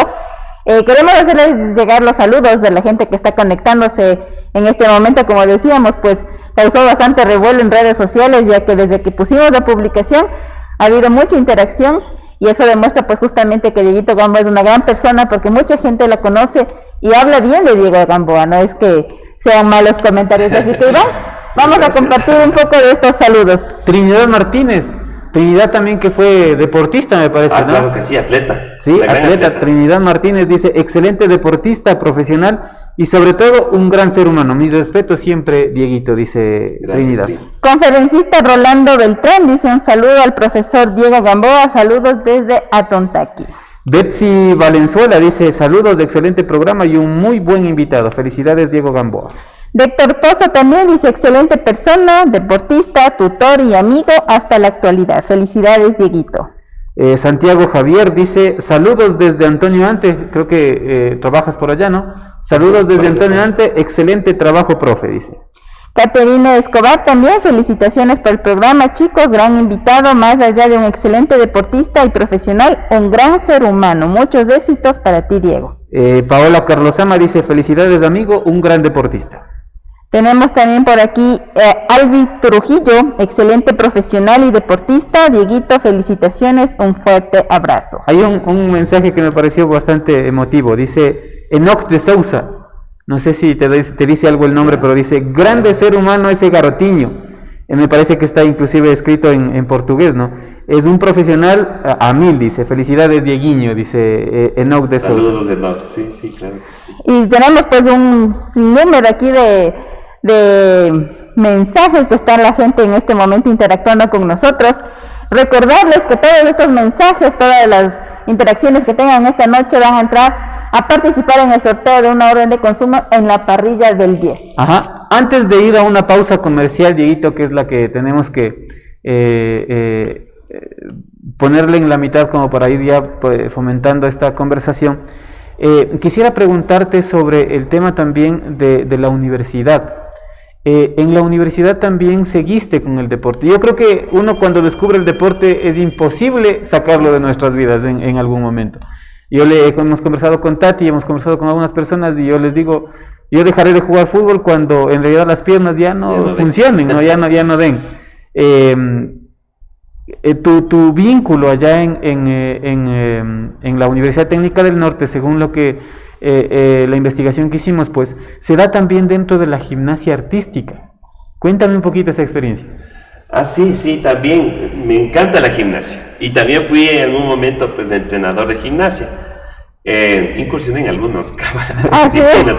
queremos hacerles llegar los saludos de la gente que está conectándose en este momento. Como decíamos, pues causó bastante revuelo en redes sociales, ya que desde que pusimos la publicación ha habido mucha interacción, y eso demuestra pues justamente que Dieguito Gamboa es una gran persona, porque mucha gente lo conoce y habla bien de Diego Gamboa, no es que sean malos comentarios. Así que vamos a compartir un poco de estos saludos. Trinidad Martínez, Trinidad también, que fue deportista, me parece, ¿no? Claro que sí, atleta. Sí, atleta. Trinidad Martínez dice: excelente deportista, profesional y sobre todo un gran ser humano. Mis respetos siempre, Dieguito, dice. Gracias, Trinidad. Conferencista Rolando Beltrán dice: un saludo al profesor Diego Gamboa, saludos desde Atontaqui. Betsy Valenzuela dice: saludos, de excelente programa y un muy buen invitado. Felicidades, Diego Gamboa. Héctor Pozo también dice: excelente persona, deportista, tutor y amigo hasta la actualidad. Felicidades, Dieguito. Santiago Javier dice: saludos desde Antonio Ante. Creo que trabajas por allá, ¿no? Saludos desde Antonio Ante, excelente trabajo, profe, dice. Caterina Escobar también: felicitaciones por el programa, chicos, gran invitado, más allá de un excelente deportista y profesional, un gran ser humano. Muchos éxitos para ti, Diego. Paola Carlosama dice: felicidades, amigo, un gran deportista. Tenemos también por aquí Albi Trujillo: excelente profesional y deportista. Dieguito, felicitaciones, un fuerte abrazo. Hay un mensaje que me pareció bastante emotivo. Dice Enoch de Sousa, no sé si te dice algo el nombre, pero dice: grande ser humano ese Garotiño, Me parece que está inclusive escrito en portugués, ¿no? Es un profesional a mil, dice. Felicidades, Dieguinho, dice Enoch de Sousa. Saludos, Enoch. Sí, sí, claro que sí. Y tenemos pues un sinnúmero aquí de mensajes que está la gente en este momento interactuando con nosotros. Recordarles que todos estos mensajes, todas las interacciones que tengan esta noche van a entrar a participar en el sorteo de una orden de consumo en la parrilla del 10. Ajá. Antes de ir a una pausa comercial, Dieguito, que es la que tenemos que ponerle en la mitad como para ir ya fomentando esta conversación, quisiera preguntarte sobre el tema también de la universidad. En la universidad también seguiste con el deporte. Yo creo que uno cuando descubre el deporte es imposible sacarlo de nuestras vidas en algún momento. Hemos conversado con Tati, hemos conversado con algunas personas y yo les digo, yo dejaré de jugar fútbol cuando en realidad las piernas ya no funcionen, ¿no? Ya no den. Tu vínculo allá en la Universidad Técnica del Norte, según lo que la investigación que hicimos, pues se da también dentro de la gimnasia artística. Cuéntame un poquito esa experiencia. Sí, también me encanta la gimnasia y también fui en algún momento pues de entrenador de gimnasia. Incursioné en algunos disciplinas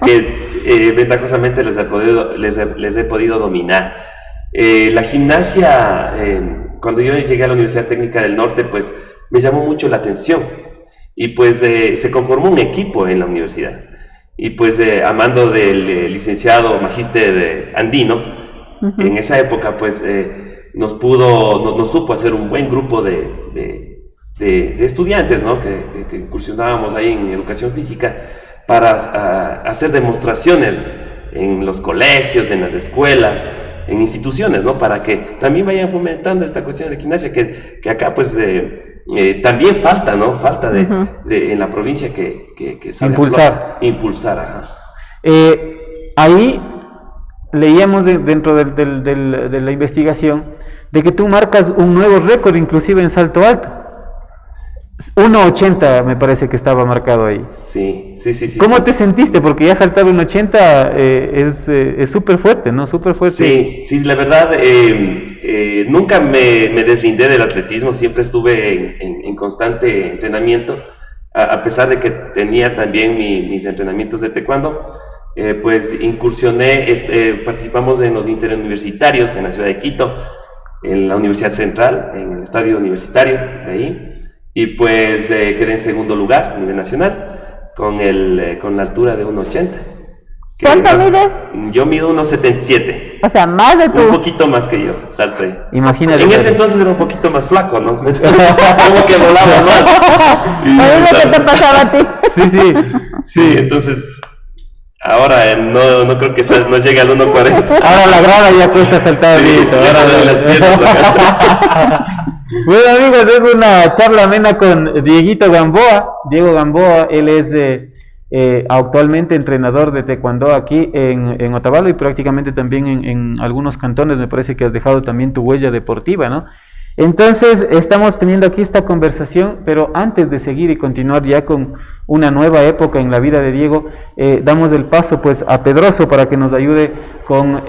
que ventajosamente les he podido dominar. La gimnasia, cuando yo llegué a la Universidad Técnica del Norte, pues me llamó mucho la atención y pues se conformó un equipo en la universidad y pues a mando del licenciado magíster Andino. En esa época, pues, nos supo hacer un buen grupo de estudiantes, ¿no? Que incursionábamos ahí en educación física para hacer demostraciones en los colegios, en las escuelas, en instituciones, ¿no? Para que también vayan fomentando esta cuestión de gimnasia que acá, pues, también falta, ¿no? Falta en la provincia que impulsar, ajá. Ahí leíamos dentro de la investigación de que tú marcas un nuevo récord inclusive en salto alto. 1.80 me parece que estaba marcado ahí. Sí. ¿Cómo te sentiste? Porque ya saltar 1.80 es súper fuerte, ¿no? Súper fuerte. Sí, la verdad, nunca me deslindé del atletismo, siempre estuve en constante entrenamiento, a pesar de que tenía también mis entrenamientos de taekwondo. Pues incursioné, participamos en los interuniversitarios en la ciudad de Quito, en la Universidad Central, en el estadio universitario de ahí, y pues quedé en segundo lugar a nivel nacional con la altura de 1.80. ¿Cuánto mides? Yo mido 1.77. O sea, más de tu... Un poquito más que yo, salto ahí. Imagínate. En ese entonces era un poquito más flaco, ¿no? Como que volaba más. ¿Qué te pasaba a ti? Sí, entonces... Ahora no creo que no llegue al 1.40. Ahora la grada ya cuesta saltar. Bueno, amigos, es una charla amena con Dieguito Gamboa. Diego Gamboa, él es actualmente entrenador de taekwondo aquí en Otavalo y prácticamente también en algunos cantones. Me parece que has dejado también tu huella deportiva, ¿no? Entonces, estamos teniendo aquí esta conversación, pero antes de seguir y continuar ya con una nueva época en la vida de Diego, damos el paso pues a Pedroso para que nos ayude con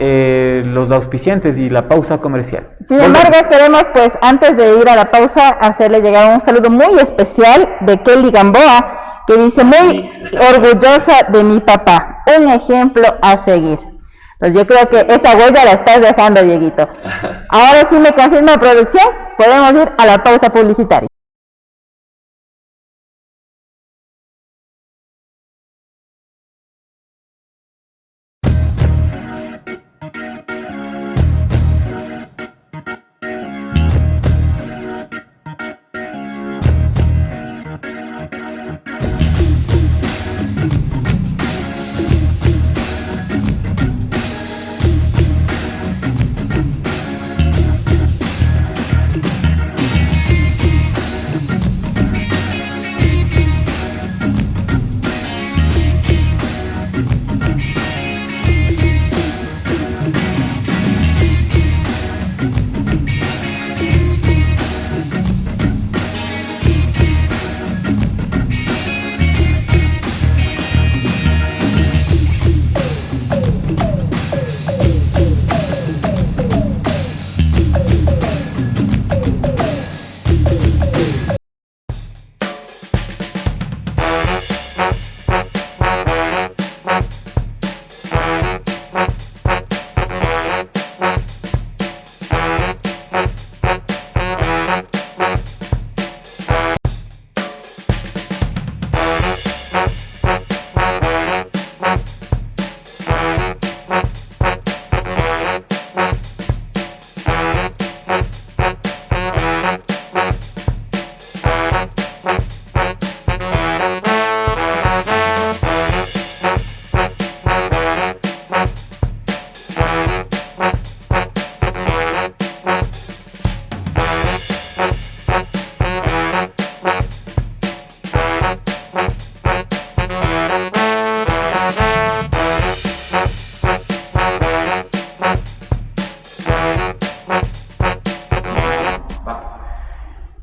los auspiciantes y la pausa comercial. Sin embargo, queremos pues antes de ir a la pausa hacerle llegar un saludo muy especial de Kelly Gamboa, que dice muy orgullosa de mi papá, un ejemplo a seguir. Pues yo creo que esa huella la estás dejando, Dieguito. Ahora sí me confirma producción, podemos ir a la pausa publicitaria.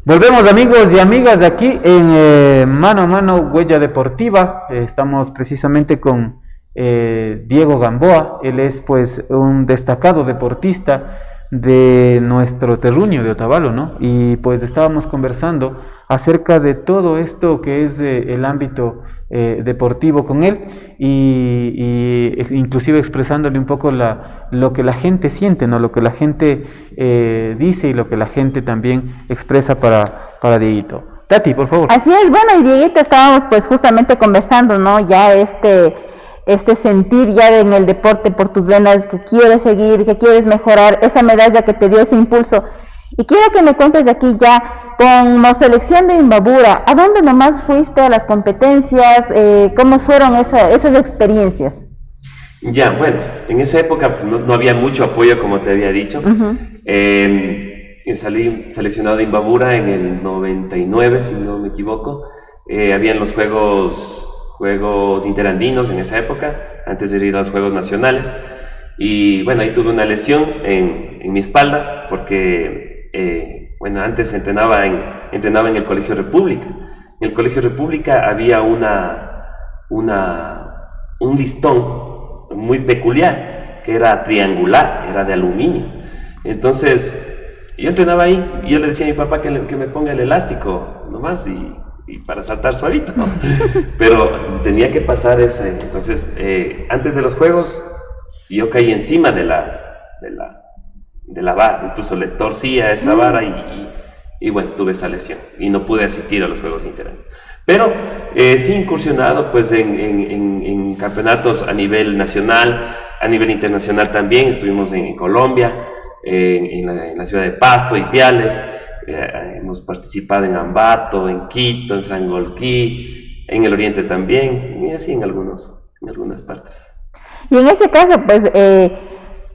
Volvemos amigos y amigas aquí en Mano a Mano Huella Deportiva. Estamos precisamente con Diego Gamboa. Él es pues un destacado deportista de nuestro terruño de Otavalo, ¿no? Y pues estábamos conversando acerca de todo esto que es el ámbito deportivo con él y inclusive expresándole un poco lo que la gente siente, ¿no? Lo que la gente dice y lo que la gente también expresa para Dieguito. Tati, por favor. Así es, bueno, y Dieguito, estábamos pues justamente conversando, ¿no? Ya este sentir ya en el deporte por tus venas, que quieres seguir, que quieres mejorar, esa medalla que te dio ese impulso. Y quiero que me cuentes de aquí ya, como selección de Imbabura, ¿a dónde nomás fuiste a las competencias? ¿Cómo fueron esas experiencias? Ya, bueno, en esa época pues, no había mucho apoyo, como te había dicho. Salí seleccionado de Imbabura en el 99, si no me equivoco. Habían los Juegos Interandinos en esa época, antes de ir a los Juegos Nacionales. Y bueno, ahí tuve una lesión en mi espalda, porque bueno, antes entrenaba en el Colegio República. En el Colegio República había un listón muy peculiar, que era triangular, era de aluminio. Entonces, yo entrenaba ahí y yo le decía a mi papá que me ponga el elástico nomás y para saltar suavito, pero tenía que pasar ese. Entonces, antes de los juegos, yo caí encima de la vara, incluso le torcía esa vara y bueno, tuve esa lesión y no pude asistir a los Juegos Interamericos. Pero sí he incursionado pues en campeonatos a nivel nacional, a nivel internacional también. Estuvimos en Colombia, en la ciudad de Pasto, Ipiales. Hemos participado en Ambato, en Quito, en Sangolquí, en el Oriente también, y así en algunas partes. Y en ese caso, pues,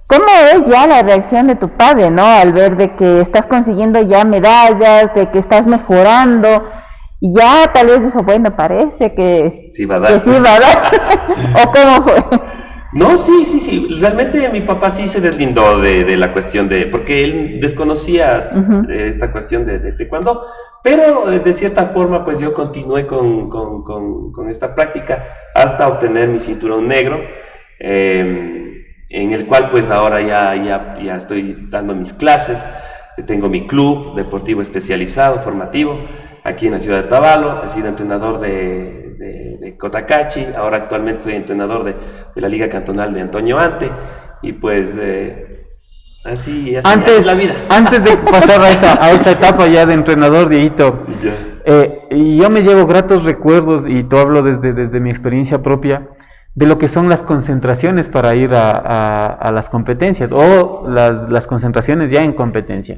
¿cómo es ya la reacción de tu padre, ¿no? Al ver de que estás consiguiendo ya medallas, de que estás mejorando, y ya tal vez dijo, bueno, parece que sí va a dar. Que sí va a dar. ¿O cómo fue? No, sí. Realmente mi papá sí se deslindó de la cuestión porque él desconocía esta cuestión de taekwondo, pero de cierta forma pues yo continué con esta práctica hasta obtener mi cinturón negro, en el cual pues ahora ya estoy dando mis clases. Tengo mi club deportivo especializado, formativo, aquí en la ciudad de Otavalo. He sido entrenador de Cotacachi, ahora actualmente soy entrenador de la Liga Cantonal de Antonio Ante, y pues así es la vida. Antes de pasar a esa etapa ya de entrenador, Dieguito, yo me llevo gratos recuerdos, y te hablo desde mi experiencia propia, de lo que son las concentraciones para ir a las competencias, o las concentraciones ya en competencia.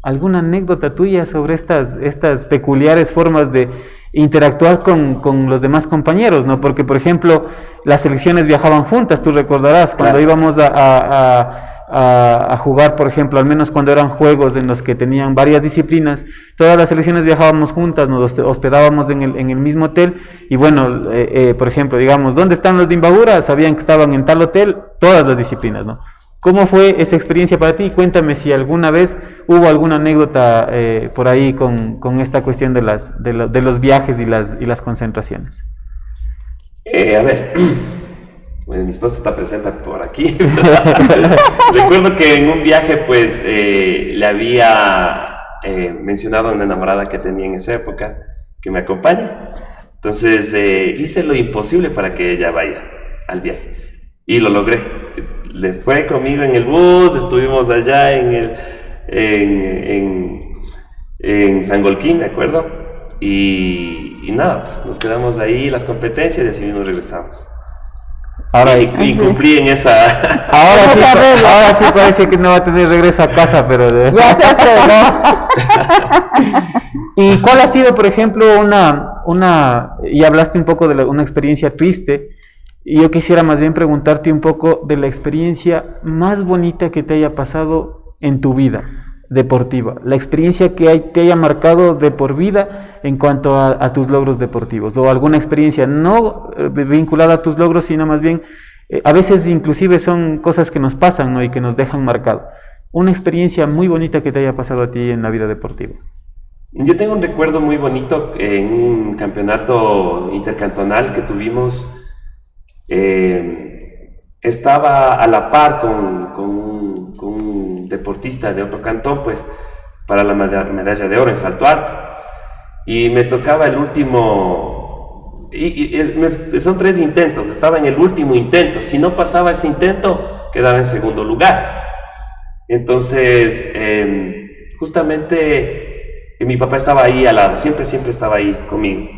¿Alguna anécdota tuya sobre estas peculiares formas de interactuar con los demás compañeros, ¿no? Porque, por ejemplo, las selecciones viajaban juntas, tú recordarás, cuando íbamos a jugar, por ejemplo, al menos cuando eran juegos en los que tenían varias disciplinas, todas las selecciones viajábamos juntas, nos hospedábamos en el mismo hotel, y bueno, por ejemplo, digamos, ¿dónde están los de Imbabura? Sabían que estaban en tal hotel, todas las disciplinas, ¿no? ¿Cómo fue esa experiencia para ti? Cuéntame si alguna vez hubo alguna anécdota por ahí con esta cuestión de los viajes y las concentraciones. A ver, bueno, mi esposa está presente por aquí. Recuerdo que en un viaje pues le había mencionado a una enamorada que tenía en esa época que me acompañe. Entonces hice lo imposible para que ella vaya al viaje y lo logré. Le fue conmigo en el bus, estuvimos allá en Sangolquí, me acuerdo, y nada, pues nos quedamos ahí, las competencias, y así mismo regresamos. Ahora incumplí en esa. Ahora sí parece que no va a tener regreso a casa, pero ya se fregó. ¿Y cuál ha sido, por ejemplo, y hablaste un poco de una experiencia triste? Y yo quisiera más bien preguntarte un poco de la experiencia más bonita que te haya pasado en tu vida deportiva, la experiencia que te haya marcado de por vida en cuanto a tus logros deportivos, o alguna experiencia no vinculada a tus logros, sino más bien, a veces inclusive son cosas que nos pasan, ¿no? Y que nos dejan marcado. Una experiencia muy bonita que te haya pasado a ti en la vida deportiva. Yo tengo un recuerdo muy bonito en un campeonato intercantonal que tuvimos. Estaba a la par con un deportista de otro cantón, pues, para la medalla de oro en salto alto. Y me tocaba el último, son 3 intentos, estaba en el último intento. Si no pasaba ese intento, quedaba en segundo lugar. Entonces, justamente mi papá estaba ahí al lado, siempre estaba ahí conmigo.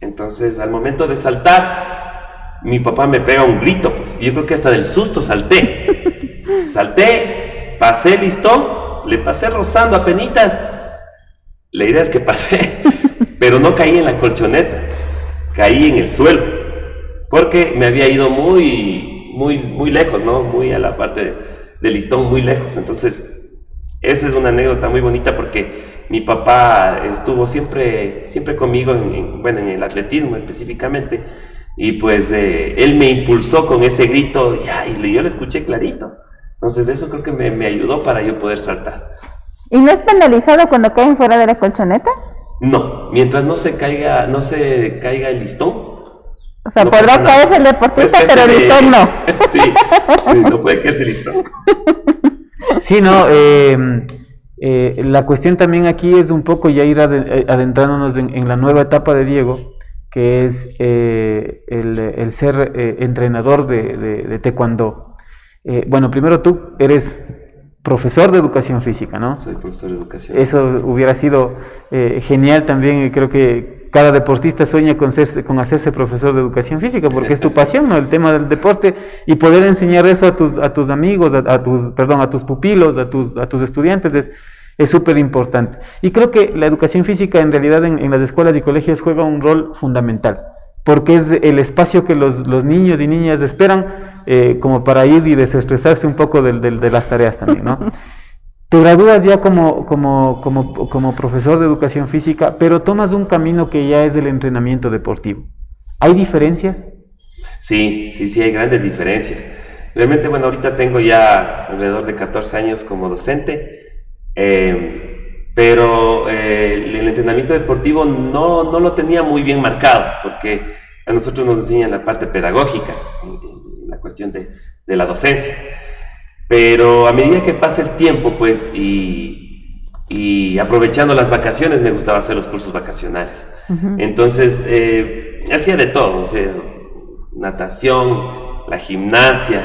Entonces, al momento de saltar, mi papá me pega un grito, pues, y yo creo que hasta del susto salté. Salté, pasé el listón, le pasé rozando apenitas. La idea es que pasé, pero no caí en la colchoneta, caí en el suelo, porque me había ido muy lejos, ¿no? Muy a la parte del listón, muy lejos. Entonces, esa es una anécdota muy bonita porque mi papá estuvo siempre conmigo en el atletismo específicamente. Y pues él me impulsó con ese grito y yo le escuché clarito. Entonces eso creo que me ayudó para yo poder saltar. ¿Y no es penalizado cuando caen fuera de la colchoneta? No, mientras no se caiga el listón. O sea, no podrá caerse el deportista, pero el listón no. Sí, no puede caerse el listón. Sí, no, la cuestión también aquí es un poco ya ir adentrándonos en la nueva etapa de Diego, que es el ser entrenador de taekwondo. Bueno, primero tú eres profesor de educación física, ¿no? Soy profesor de educación. Eso hubiera sido genial también. Creo que cada deportista sueña con hacerse profesor de educación física, porque es tu pasión, ¿no? El tema del deporte, y poder enseñar eso a tus amigos, a tus pupilos, a tus estudiantes es súper importante. Y creo que la educación física en realidad en las escuelas y colegios juega un rol fundamental, porque es el espacio que los niños y niñas esperan como para ir y desestresarse un poco de las tareas también, ¿no? Te gradúas ya como profesor de educación física, pero tomas un camino que ya es el entrenamiento deportivo. ¿Hay diferencias? Sí, hay grandes diferencias. Realmente, bueno, ahorita tengo ya alrededor de 14 años como docente. Pero el entrenamiento deportivo no lo tenía muy bien marcado, porque a nosotros nos enseñan la parte pedagógica, la cuestión de la docencia. Pero a medida que pasa el tiempo, pues, y aprovechando las vacaciones, me gustaba hacer los cursos vacacionales. Uh-huh. Entonces, hacía de todo, o sea, natación, la gimnasia,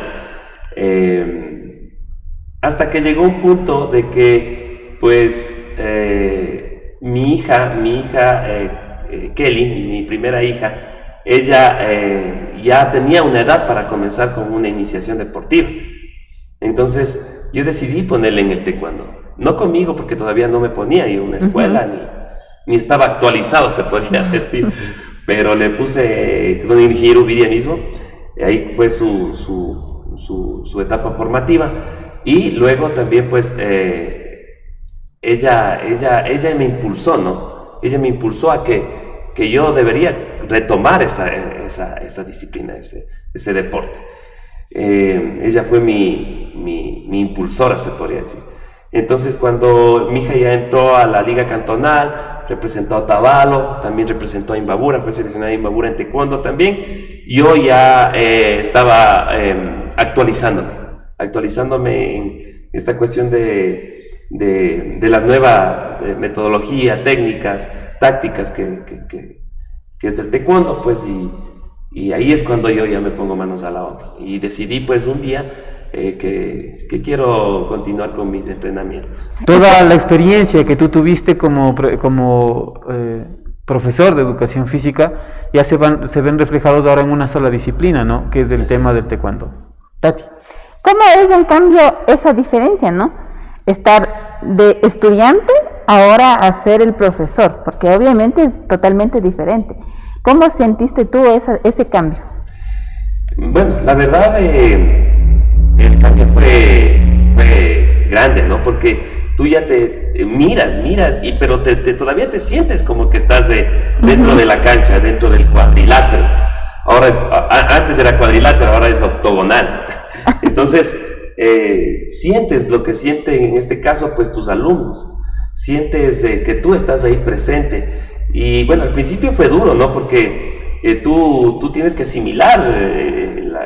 hasta que llegó un punto de que, pues, mi hija Kelly, mi primera hija, ella ya tenía una edad para comenzar con una iniciación deportiva. Entonces, yo decidí ponerle en el taekwondo. No conmigo, porque todavía no me ponía en una escuela, ni estaba actualizado, se podría decir. Pero le puse con el ingeniero Vidia mismo, ahí fue su etapa formativa. Y luego también, pues, ella me impulsó, ¿no? Ella me impulsó a que yo debería retomar esa disciplina, ese deporte. Ella fue mi impulsora, se podría decir. Entonces, cuando mi hija ya entró a la liga cantonal, representó a Otavalo, también representó a Imbabura, fue seleccionada a Imbabura en taekwondo también, yo ya estaba actualizándome en esta cuestión de la nueva metodología, técnicas, tácticas que es del taekwondo, pues, y ahí es cuando yo ya me pongo manos a la obra. Y decidí, pues, un día que quiero continuar con mis entrenamientos. Toda la experiencia que tú tuviste como profesor de educación física ya se ven reflejados ahora en una sola disciplina, ¿no? Que es el tema del taekwondo. Tati. ¿Cómo es, en cambio, esa diferencia, no? Estar de estudiante ahora a ser el profesor, porque obviamente es totalmente diferente. ¿Cómo sentiste tú ese cambio? Bueno, la verdad, el cambio fue grande, ¿no? Porque tú ya te miras, pero todavía te sientes como que estás dentro de la cancha, dentro del cuadrilátero. Antes era cuadrilátero, ahora es octogonal. Entonces, sientes lo que sienten en este caso, pues, tus alumnos. sientes que tú estás ahí presente. Y bueno, al principio fue duro, ¿no? Porque tú tienes que asimilar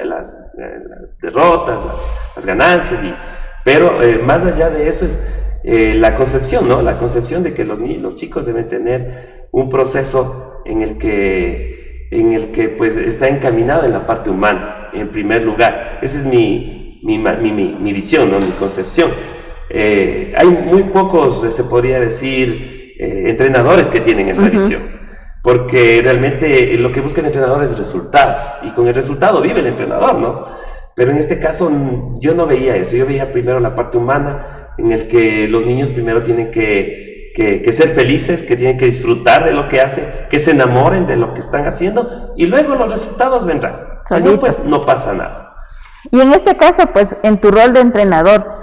las derrotas, las ganancias, pero más allá de eso es la concepción, ¿no? La concepción de que los chicos deben tener un proceso en el que pues está encaminado en la parte humana, en primer lugar. Esa es mi visión, ¿no? Mi concepción. Hay muy pocos, se podría decir, entrenadores que tienen esa visión, porque realmente lo que busca el entrenador es resultados, y con el resultado vive el entrenador, ¿no? Pero en este caso yo no veía eso. Yo veía primero la parte humana, en el que los niños primero tienen que ser felices, que tienen que disfrutar de lo que hacen, que se enamoren de lo que están haciendo, y luego los resultados vendrán. Si no, pues no pasa nada. Y en este caso, pues en tu rol de entrenador,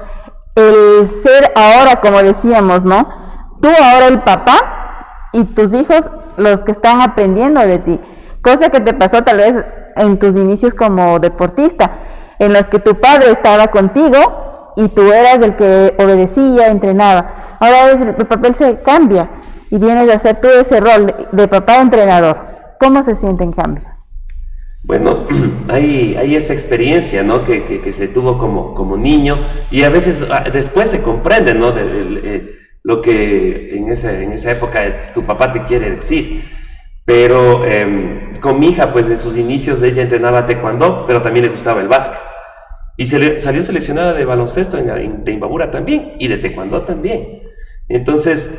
el ser ahora, como decíamos, ¿no? Tú ahora el papá y tus hijos los que están aprendiendo de ti, cosa que te pasó tal vez en tus inicios como deportista, en los que tu padre estaba contigo y tú eras el que obedecía, entrenaba. Ahora el papel se cambia y vienes a hacer tú ese rol de papá entrenador. ¿Cómo se siente en cambio? Bueno, hay esa experiencia, ¿no? que se tuvo como niño, y a veces después se comprende, ¿no? Lo que en esa época tu papá te quiere decir. Pero con mi hija, pues en sus inicios ella entrenaba taekwondo, pero también le gustaba el básquet. Y salió seleccionada de baloncesto de Imbabura también, y de taekwondo también. Entonces,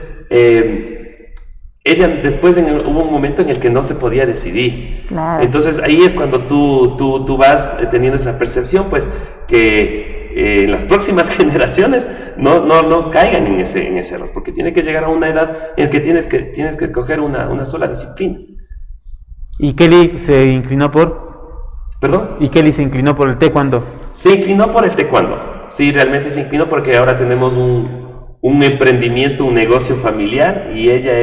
ella después hubo un momento en el que no se podía decidir. Claro. Entonces ahí es cuando tú vas teniendo esa percepción, pues que en las próximas generaciones no caigan en ese error, porque tiene que llegar a una edad en la que tienes que coger una sola disciplina. ¿Y Kelly se inclinó por? ¿Perdón? ¿Y Kelly se inclinó por el taekwondo? Se inclinó por el taekwondo. Sí, realmente se inclinó porque ahora tenemos un emprendimiento, un negocio familiar, y ella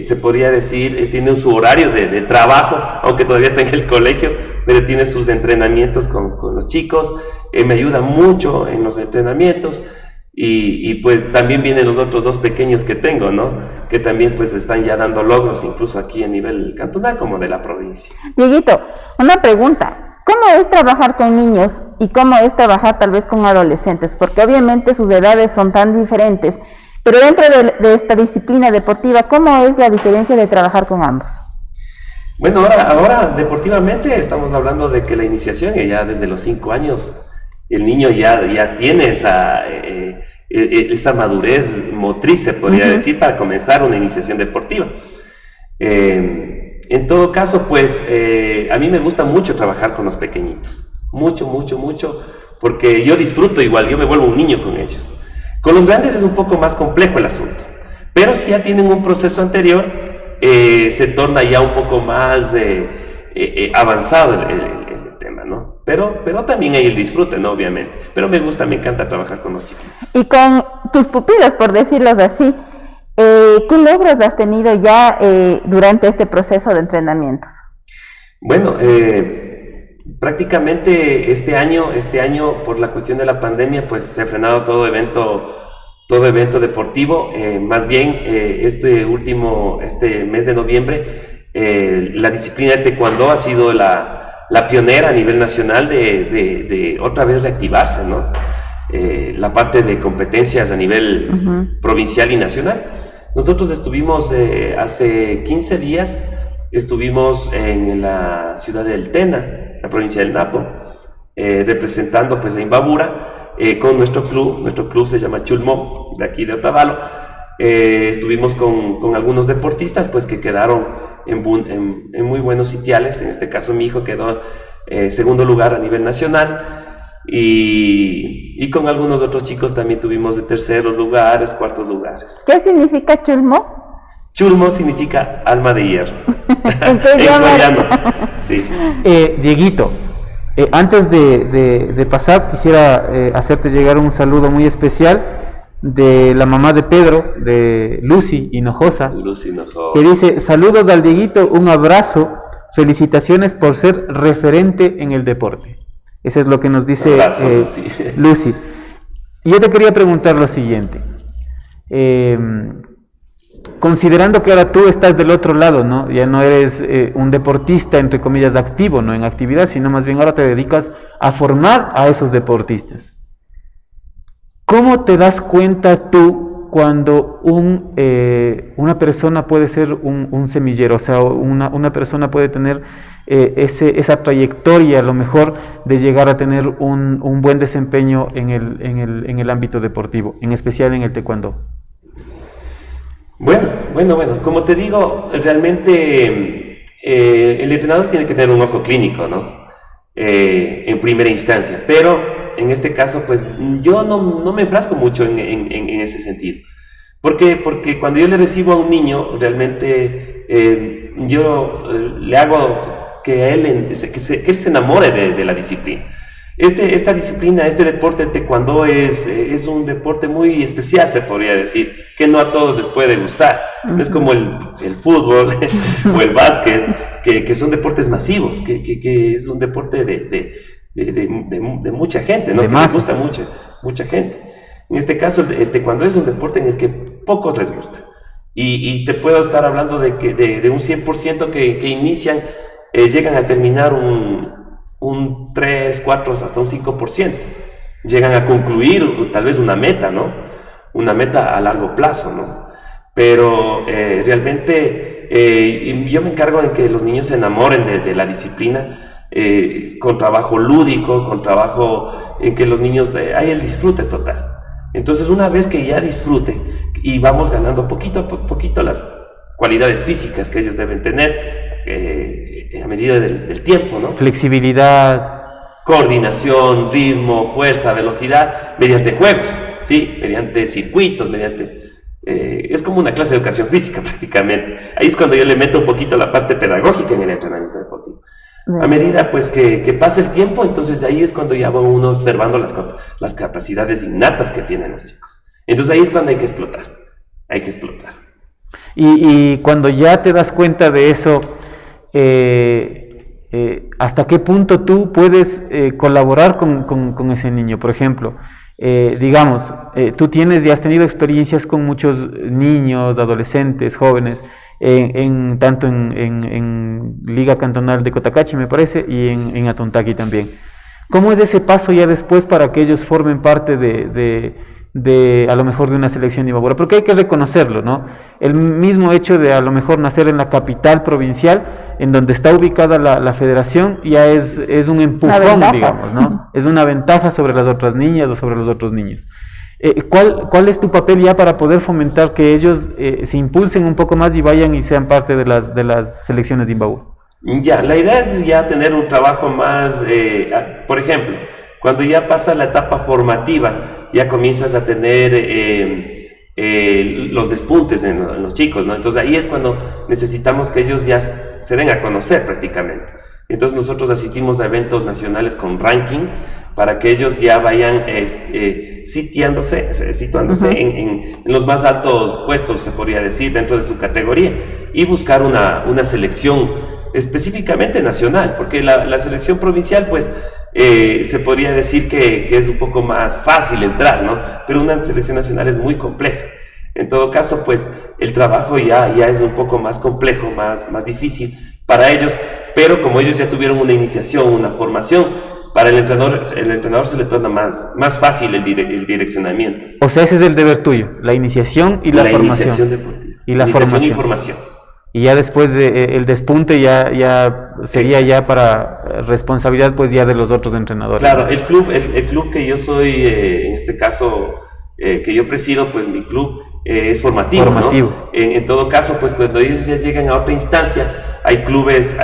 se podría decir, tiene su horario de trabajo, aunque todavía está en el colegio, pero tiene sus entrenamientos con los chicos, me ayuda mucho en los entrenamientos, y pues también vienen los otros dos pequeños que tengo, ¿no? Que también pues están ya dando logros, incluso aquí a nivel cantonal como de la provincia. Dieguito, una pregunta. ¿Cómo es trabajar con niños y cómo es trabajar tal vez con adolescentes? Porque obviamente sus edades son tan diferentes, pero dentro de esta disciplina deportiva, ¿cómo es la diferencia de trabajar con ambos? Bueno, ahora deportivamente estamos hablando de que la iniciación, ya desde los 5 años, el niño ya tiene esa madurez motriz, se podría decir, para comenzar una iniciación deportiva. En todo caso, pues a mí me gusta mucho trabajar con los pequeñitos, mucho, porque yo disfruto igual, yo me vuelvo un niño con ellos. Con los grandes es un poco más complejo el asunto, pero si ya tienen un proceso anterior, se torna ya un poco más avanzado el tema, ¿no? Pero también hay el disfrute, ¿no? Obviamente, pero me encanta trabajar con los chiquitos. Y con tus pupilos, por decirlos así, ¿qué logros has tenido ya durante este proceso de entrenamientos? Bueno, prácticamente este año por la cuestión de la pandemia, pues se ha frenado todo evento deportivo. Más bien este mes de noviembre, la disciplina de taekwondo ha sido la pionera a nivel nacional de otra vez reactivarse, ¿no? La parte de competencias a nivel provincial y nacional. Nosotros estuvimos hace 15 días, estuvimos en la ciudad del Tena, la provincia del Napo, representando pues a Imbabura con nuestro club se llama Chulmó, de aquí de Otavalo. Estuvimos con algunos deportistas pues que quedaron en muy buenos sitiales. En este caso mi hijo quedó segundo lugar a nivel nacional. Y con algunos otros chicos también tuvimos de terceros lugares, cuartos lugares. ¿Qué significa Chulmó? Chulmó significa alma de hierro. ¿En qué idioma? Sí. Dieguito, antes de pasar, quisiera hacerte llegar un saludo muy especial de la mamá de Pedro, de Lucy Hinojosa, que dice: saludos al Dieguito, un abrazo, felicitaciones por ser referente en el deporte. Eso es lo que nos dice Lucy. yo te quería preguntar lo siguiente. Considerando que ahora tú estás del otro lado, ¿no? Ya no eres un deportista, entre comillas, activo, no en actividad, sino más bien ahora te dedicas a formar a esos deportistas. ¿Cómo te das cuenta tú cuando una persona puede ser un semillero? O sea, una persona puede tener esa trayectoria, a lo mejor, de llegar a tener un buen desempeño en el ámbito deportivo, en especial en el taekwondo. Bueno, como te digo, realmente el entrenador tiene que tener un ojo clínico, ¿no? En primera instancia, pero en este caso, pues yo no me enfrasco mucho en ese sentido. ¿Por qué? Porque cuando yo le recibo a un niño, realmente yo le hago que él se enamore de la disciplina. Esta disciplina, este deporte de taekwondo es un deporte muy especial, se podría decir, que no a todos les puede gustar. No es como el fútbol o el básquet, que son deportes masivos, que es un deporte de mucha gente, ¿no? Que les gusta mucha gente. En este caso, el taekwondo es un deporte en el que pocos les gusta. Y te puedo estar hablando de un 100% que inician, llegan a terminar un 3, 4, hasta un 5%. Llegan a concluir tal vez una meta, ¿no? Una meta a largo plazo, ¿no? Pero realmente yo me encargo en que los niños se enamoren de la disciplina, con trabajo lúdico, con trabajo en que los niños hay el disfrute total. Entonces, una vez que ya disfrute y vamos ganando poquito a poquito las cualidades físicas que ellos deben tener, a medida del tiempo, ¿no? Flexibilidad, coordinación, ritmo, fuerza, velocidad, mediante juegos, ¿sí? Mediante circuitos, es como una clase de educación física prácticamente. Ahí es cuando yo le meto un poquito la parte pedagógica en el entrenamiento deportivo. A medida pues que pasa el tiempo, entonces ahí es cuando ya va uno observando las capacidades innatas que tienen los chicos. Entonces ahí es cuando hay que explotar. Y cuando ya te das cuenta de eso, ¿hasta qué punto tú puedes colaborar con ese niño? Por ejemplo, digamos, tú ya has tenido experiencias con muchos niños, adolescentes, jóvenes, tanto en Liga Cantonal de Cotacachi, me parece, y en Atontaki también. ¿Cómo es ese paso ya después para que ellos formen parte de a lo mejor de una selección de Imbabura? Porque hay que reconocerlo, ¿no? El mismo hecho de a lo mejor nacer en la capital provincial, en donde está ubicada la federación, ya es un empujón, digamos, ¿no? Es una ventaja sobre las otras niñas o sobre los otros niños. ¿Cuál es tu papel ya para poder fomentar que ellos se impulsen un poco más y vayan y sean parte de las selecciones de Imbabura? Ya, la idea es ya tener un trabajo más, por ejemplo, cuando ya pasa la etapa formativa, ya comienzas a tener los despuntes en los chicos, ¿no? Entonces ahí es cuando necesitamos que ellos ya se den a conocer prácticamente. Entonces nosotros asistimos a eventos nacionales con ranking para que ellos ya vayan situándose en los más altos puestos, se podría decir, dentro de su categoría, y buscar una selección específicamente nacional, porque la selección provincial, pues, se podría decir que es un poco más fácil entrar, ¿no? Pero una selección nacional es muy compleja. En todo caso, pues, el trabajo ya es un poco más complejo, más difícil para ellos, pero como ellos ya tuvieron una iniciación, una formación, para el entrenador se le torna más fácil el direccionamiento. O sea, ese es el deber tuyo, la iniciación y la formación. Iniciación deportiva. Y la formación. Y formación. Y ya después el despunte ya sería ya para responsabilidad pues ya de los otros entrenadores. Claro, el club que yo soy, en este caso, que yo presido, pues mi club es formativo. ¿No? En todo caso, pues cuando ellos ya llegan a otra instancia, hay clubes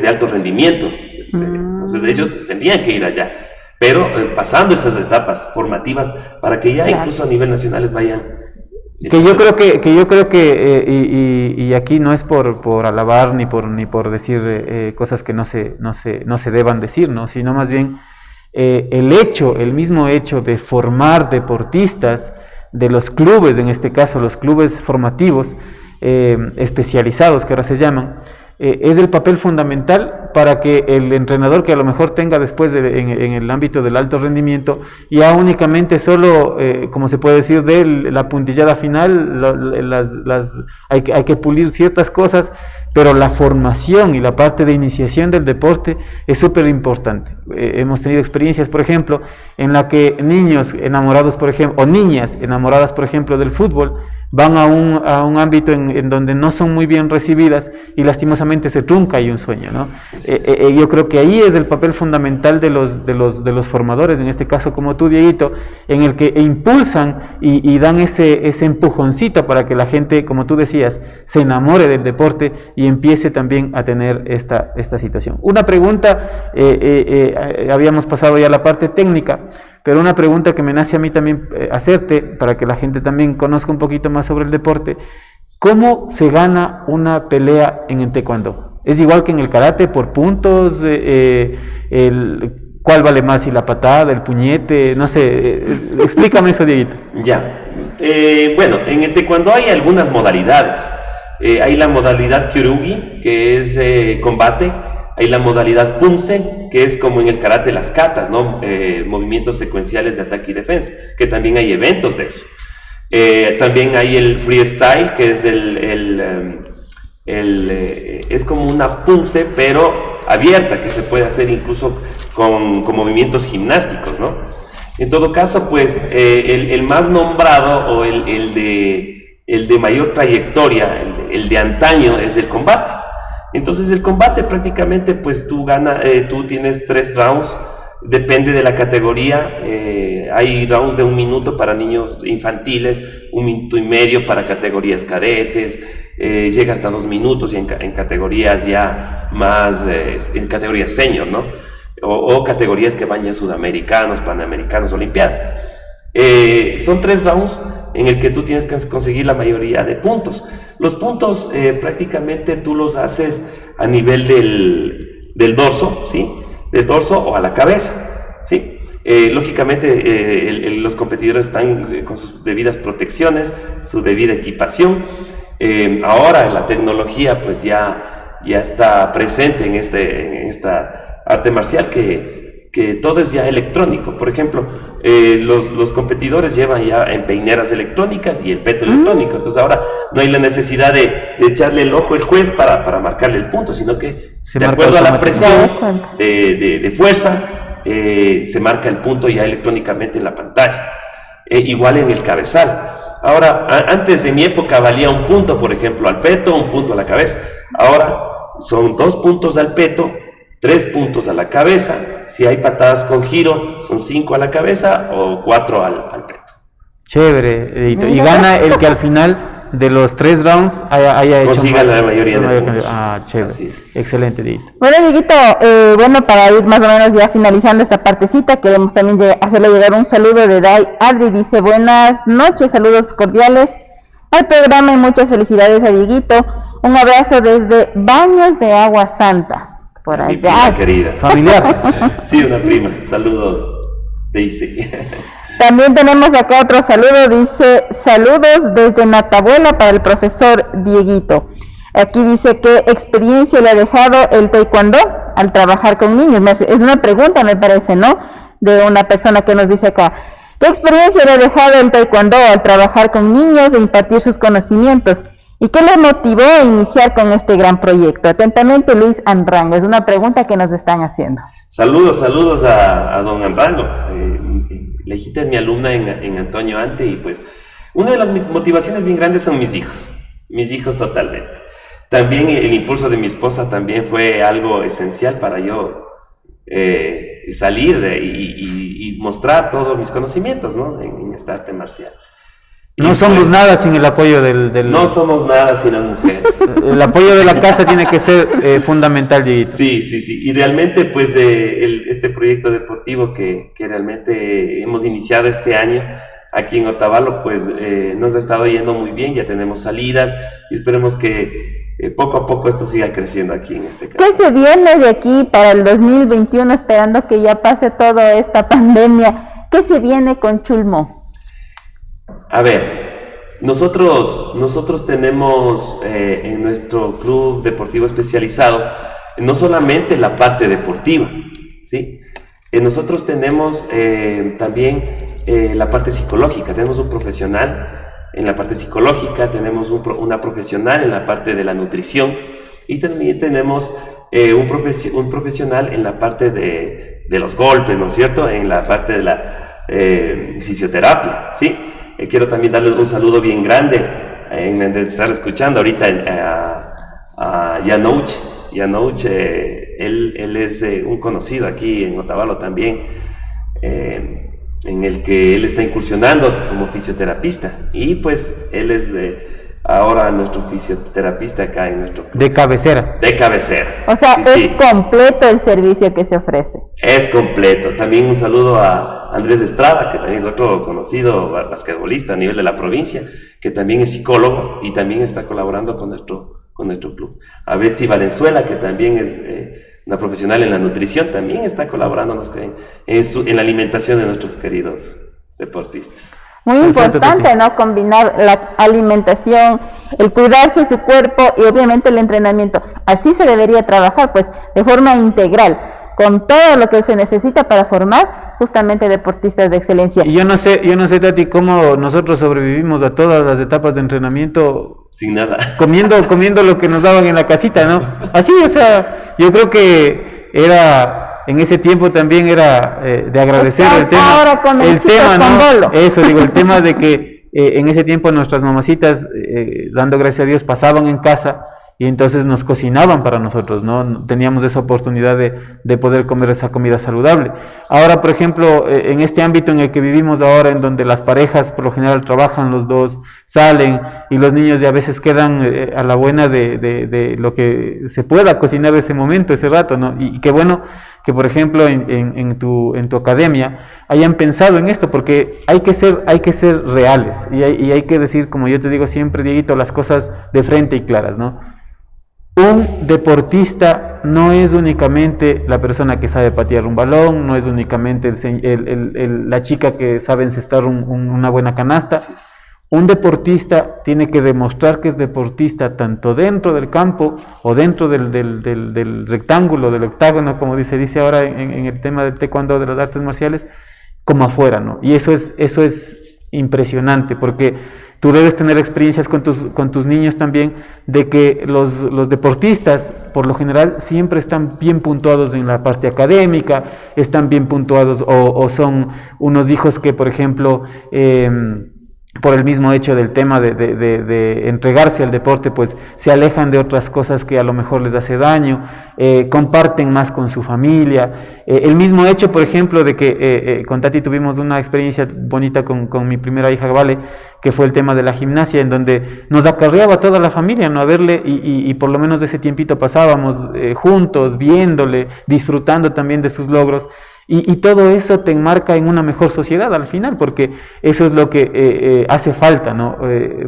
de alto rendimiento. Entonces ellos tendrían que ir allá. Pero pasando esas etapas formativas para que ya incluso a nivel nacional les vayan... Que yo creo que y aquí no es por alabar ni por decir cosas que no se deban decir, ¿no? Sino más bien el mismo hecho de formar deportistas de los clubes, en este caso los clubes formativos especializados que ahora se llaman, es el papel fundamental para que el entrenador que a lo mejor tenga después en el ámbito del alto rendimiento, ya únicamente solo, como se puede decir, de la puntillada final, hay que pulir ciertas cosas, pero la formación y la parte de iniciación del deporte es súper importante. Hemos tenido experiencias, por ejemplo, en la que niños enamorados, por ejemplo, o niñas enamoradas, por ejemplo, del fútbol, van a un ámbito en donde no son muy bien recibidas y lastimosamente se trunca ahí un sueño, ¿no? Yo creo que ahí es el papel fundamental de los formadores, en este caso como tú, Dieguito, en el que impulsan y dan ese empujoncito para que la gente, como tú decías, se enamore del deporte y empiece también a tener esta situación. Una pregunta, habíamos pasado ya a la parte técnica, pero una pregunta que me nace a mí también hacerte, para que la gente también conozca un poquito más sobre el deporte: ¿cómo se gana una pelea en el taekwondo? ¿Es igual que en el karate, por puntos? ¿Cuál vale más, si la patada, el puñete? No sé, explícame eso, Dieguito. Ya, bueno, en el taekwondo hay algunas modalidades. Hay la modalidad kyorugi, que es combate. Hay la modalidad punse, que es como en el karate las katas, ¿no? Movimientos secuenciales de ataque y defensa, que también hay eventos de eso. También hay el freestyle, que es es como una punce, pero abierta, que se puede hacer incluso con movimientos gimnásticos, ¿no? En todo caso, pues el más nombrado, o el de mayor trayectoria, el de antaño, es el combate. Entonces el combate prácticamente, pues tú tienes 3 rounds, depende de la categoría. Hay rounds de 1 minuto para niños infantiles, 1 minuto y medio para categorías cadetes, llega hasta 2 minutos y en categorías ya más, en categorías senior, ¿no? O categorías que van ya sudamericanos, panamericanos, olimpiadas. Son 3 rounds en el que tú tienes que conseguir la mayoría de puntos. Los puntos prácticamente tú los haces a nivel del dorso, ¿sí? Del dorso o a la cabeza, ¿sí? Lógicamente los competidores están con sus debidas protecciones, su debida equipación. Ahora la tecnología pues ya está presente en esta arte marcial, que todo es ya electrónico. Por ejemplo, los competidores llevan ya en peineras electrónicas y el peto electrónico. Entonces ahora no hay la necesidad de echarle el ojo al juez para marcarle el punto, sino que de acuerdo a la presión de fuerza, se marca el punto ya electrónicamente en la pantalla. Igual en el cabezal. Ahora, antes de mi época valía 1 punto, por ejemplo, al peto, 1 punto a la cabeza. Ahora son 2 puntos al peto, 3 puntos a la cabeza. Si hay patadas con giro, son 5 a la cabeza o 4 al peto. Chévere, Edito. Y gana el que al final de los 3 rounds haya hecho consiga la mayoría de puntos. Ah, chévere. Así es. Excelente, Edito. Bueno, Dieguito, bueno, para ir más o menos ya finalizando esta partecita, queremos también hacerle llegar un saludo de Dai Adri. Dice: buenas noches, saludos cordiales al programa y muchas felicidades a Dieguito. Un abrazo desde Baños de Agua Santa. Por allá. Mi prima querida. Familiar. Sí, una prima. Saludos, Daisy. También tenemos acá otro saludo. Dice: saludos desde Natabuela para el profesor Dieguito. Aquí dice: ¿qué experiencia le ha dejado el taekwondo al trabajar con niños? Es una pregunta, me parece, ¿no? De una persona que nos dice acá: ¿qué experiencia le ha dejado el taekwondo al trabajar con niños e impartir sus conocimientos? ¿Y qué le motivó a iniciar con este gran proyecto? Atentamente, Luis Anrango. Es una pregunta que nos están haciendo. Saludos a don Anrango. Lejita es mi alumna en Antonio Ante, y pues una de las motivaciones bien grandes son mis hijos totalmente. También el impulso de mi esposa también fue algo esencial para yo salir y mostrar todos mis conocimientos, ¿no? en esta arte marcial. No somos nada sin el apoyo No somos nada sin las mujeres. El apoyo de la casa tiene que ser fundamental, Dieguito. Sí. Y realmente, pues, este proyecto deportivo que realmente hemos iniciado este año aquí en Otavalo, pues, nos ha estado yendo muy bien. Ya tenemos salidas y esperemos que poco a poco esto siga creciendo aquí en este caso. ¿Qué se viene de aquí para el 2021, esperando que ya pase toda esta pandemia? ¿Qué se viene con Chulmo? A ver, nosotros tenemos en nuestro club deportivo especializado no solamente la parte deportiva, ¿sí? Nosotros tenemos también la parte psicológica, tenemos un profesional en la parte psicológica, tenemos una profesional en la parte de la nutrición y también tenemos un profesional en la parte de los golpes, ¿no es cierto? En la parte de la fisioterapia, ¿sí? Quiero también darles un saludo bien grande de estar escuchando ahorita a Yanouch. Yanouch, él es un conocido aquí en Otavalo también, en el que él está incursionando como fisioterapista y pues él es ahora nuestro fisioterapista acá en nuestro club. De cabecera. De cabecera. O sea, Sí, es completo el servicio que se ofrece. Es completo. También un saludo a Andrés Estrada, que también es otro conocido basquetbolista a nivel de la provincia, que también es psicólogo y también está colaborando con nuestro club. A Betsy Valenzuela, que también es una profesional en la nutrición, también está colaborándonos en la alimentación de nuestros queridos deportistas. Muy importante, ¿no? Combinar la alimentación, el cuidarse su cuerpo y obviamente el entrenamiento. Así se debería trabajar, pues, de forma integral, con todo lo que se necesita para formar justamente deportistas de excelencia. Y yo no sé, Tati, cómo nosotros sobrevivimos a todas las etapas de entrenamiento sin nada. Comiendo lo que nos daban en la casita, ¿no? Así, o sea, yo creo que en ese tiempo también era de agradecer el tema. Ahora con el tema, ¿no? bolo. Eso, digo, el tema de que en ese tiempo nuestras mamacitas, dando gracias a Dios, pasaban en casa y entonces nos cocinaban para nosotros, ¿no? Teníamos esa oportunidad de poder comer esa comida saludable. Ahora, por ejemplo, en este ámbito en el que vivimos ahora, en donde las parejas por lo general trabajan, los dos salen y los niños ya a veces quedan a la buena de lo que se pueda cocinar ese momento, ese rato, ¿no? Y qué bueno que, por ejemplo, en tu academia hayan pensado en esto, porque hay que ser reales y hay que decir, como yo te digo siempre, Dieguito, las cosas de frente y claras, ¿no? Un deportista no es únicamente la persona que sabe patear un balón, no es únicamente la chica que sabe encestar una buena canasta. Un deportista tiene que demostrar que es deportista tanto dentro del campo o dentro del rectángulo, del octágono, como dice ahora en el tema del taekwondo, de las artes marciales, como afuera, ¿no? Y eso es impresionante, porque tú debes tener experiencias con tus niños también, de que los deportistas, por lo general, siempre están bien puntuados en la parte académica, están bien puntuados o son unos hijos que, por ejemplo, por el mismo hecho del tema de entregarse al deporte, pues se alejan de otras cosas que a lo mejor les hace daño, comparten más con su familia. El mismo hecho, por ejemplo, de que con Tati tuvimos una experiencia bonita con mi primera hija, Vale, que fue el tema de la gimnasia, en donde nos acarreaba toda la familia, ¿no? A verle y por lo menos ese tiempito pasábamos juntos, viéndole, disfrutando también de sus logros. Y todo eso te enmarca en una mejor sociedad al final, porque eso es lo que hace falta, ¿no?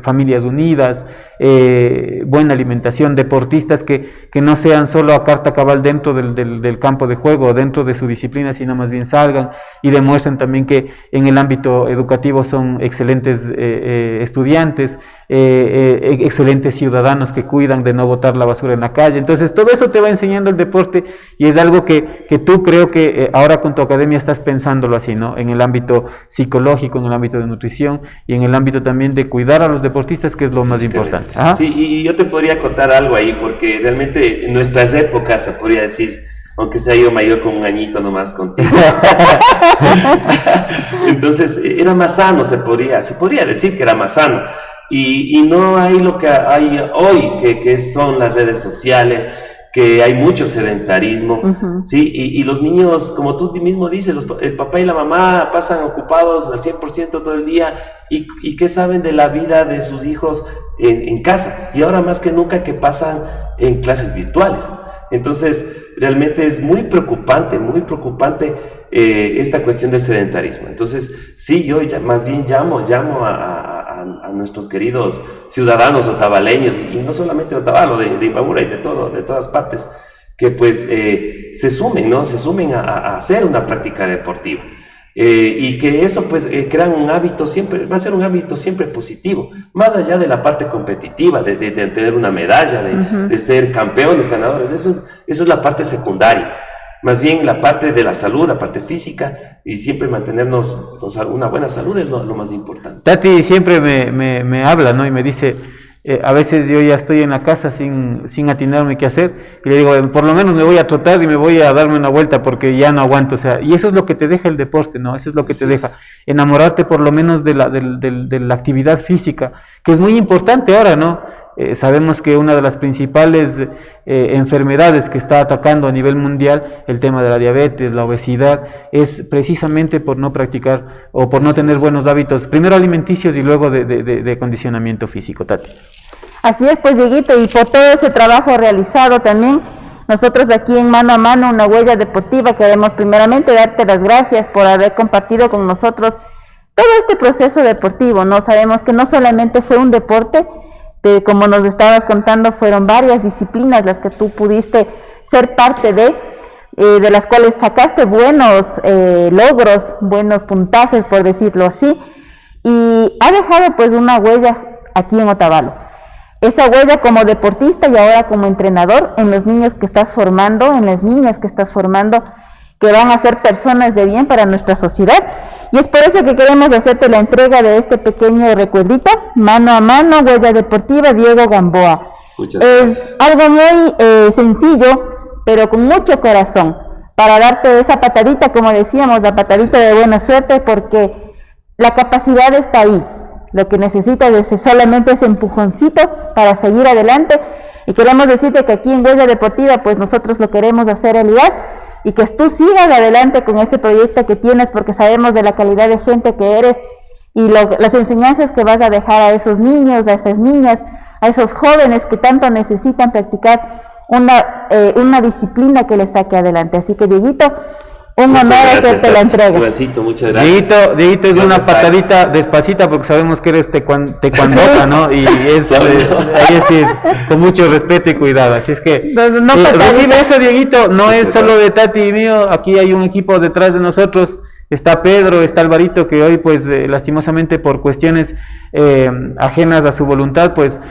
Familias unidas, buena alimentación, deportistas que no sean solo a carta cabal dentro del campo de juego, dentro de su disciplina, sino más bien salgan y demuestren también que en el ámbito educativo son excelentes estudiantes, excelentes ciudadanos que cuidan de no botar la basura en la calle. Entonces todo eso te va enseñando el deporte y es algo que tú creo que ahora con tu academia estás pensándolo así, ¿no? En el ámbito psicológico, en el ámbito de nutrición y en el ámbito también de cuidar a los deportistas, que es lo más importante. ¿Ah? Sí, y yo te podría contar algo ahí, porque realmente en nuestras épocas, se podría decir, aunque sea yo mayor con un añito nomás contigo. Entonces, era más sano, se podría decir que era más sano. Y no hay lo que hay hoy, que son las redes sociales, que hay mucho sedentarismo, ¿sí? Y los niños, como tú mismo dices, el papá y la mamá pasan ocupados al 100% todo el día, y ¿qué saben de la vida de sus hijos en casa? Y ahora más que nunca que pasan en clases virtuales. Entonces, realmente es muy preocupante esta cuestión del sedentarismo. Entonces, sí, yo más bien llamo a nuestros queridos ciudadanos otavaleños, y no solamente de Otavalo, de Imbabura y de todas partes, que pues se sumen, ¿no? Se sumen a hacer una práctica deportiva. Y que eso pues crean un hábito siempre, va a ser un hábito siempre positivo, más allá de la parte competitiva, de tener una medalla, de ser campeones, ganadores, eso es la parte secundaria. Más bien la parte de la salud, la parte física, y siempre mantenernos con una buena salud es lo más importante. Tati siempre me habla, ¿no? Y me dice, a veces yo ya estoy en la casa sin atinarme qué hacer, y le digo, por lo menos me voy a trotar y me voy a darme una vuelta porque ya no aguanto, o sea, y eso es lo que te deja el deporte, ¿no? Eso es lo que te deja, enamorarte por lo menos de la actividad física, que es muy importante ahora, ¿no? Sabemos que una de las principales enfermedades que está atacando a nivel mundial, el tema de la diabetes, la obesidad, es precisamente por no practicar o por no tener buenos hábitos, primero alimenticios y luego de condicionamiento físico, Tati. Así es, pues, Dieguito, y por todo ese trabajo realizado también, nosotros aquí en Mano a Mano, Una Huella Deportiva, queremos primeramente darte las gracias por haber compartido con nosotros todo este proceso deportivo, ¿no? Sabemos que no solamente fue un deporte, como nos estabas contando, fueron varias disciplinas las que tú pudiste ser parte de las cuales sacaste buenos logros, buenos puntajes, por decirlo así, y ha dejado pues una huella aquí en Otavalo. Esa huella como deportista y ahora como entrenador en los niños que estás formando, en las niñas que estás formando, que van a ser personas de bien para nuestra sociedad. Y es por eso que queremos hacerte la entrega de este pequeño recuerdito, Mano a Mano, Huella Deportiva, Diego Gamboa. Es algo muy sencillo, pero con mucho corazón, para darte esa patadita, como decíamos, la patadita de buena suerte, porque la capacidad está ahí. Lo que necesitas es solamente ese empujoncito para seguir adelante. Y queremos decirte que aquí en Huella Deportiva, pues nosotros lo queremos hacer realidad, y que tú sigas adelante con ese proyecto que tienes, porque sabemos de la calidad de gente que eres y las enseñanzas que vas a dejar a esos niños, a esas niñas, a esos jóvenes que tanto necesitan practicar una disciplina que les saque adelante. Así que, Dieguito, un honor hacerte la entrega. Muchas gracias. Dieguito es una patadita despacita porque sabemos que eres taekwondoka, ¿no? Y es ahí sí es con mucho respeto y cuidado. Así es que recibe eso, Dieguito. No es solo de Tati y mío. Aquí hay un equipo detrás de nosotros. Está Pedro, está Alvarito, que hoy pues lastimosamente por cuestiones ajenas a su voluntad pues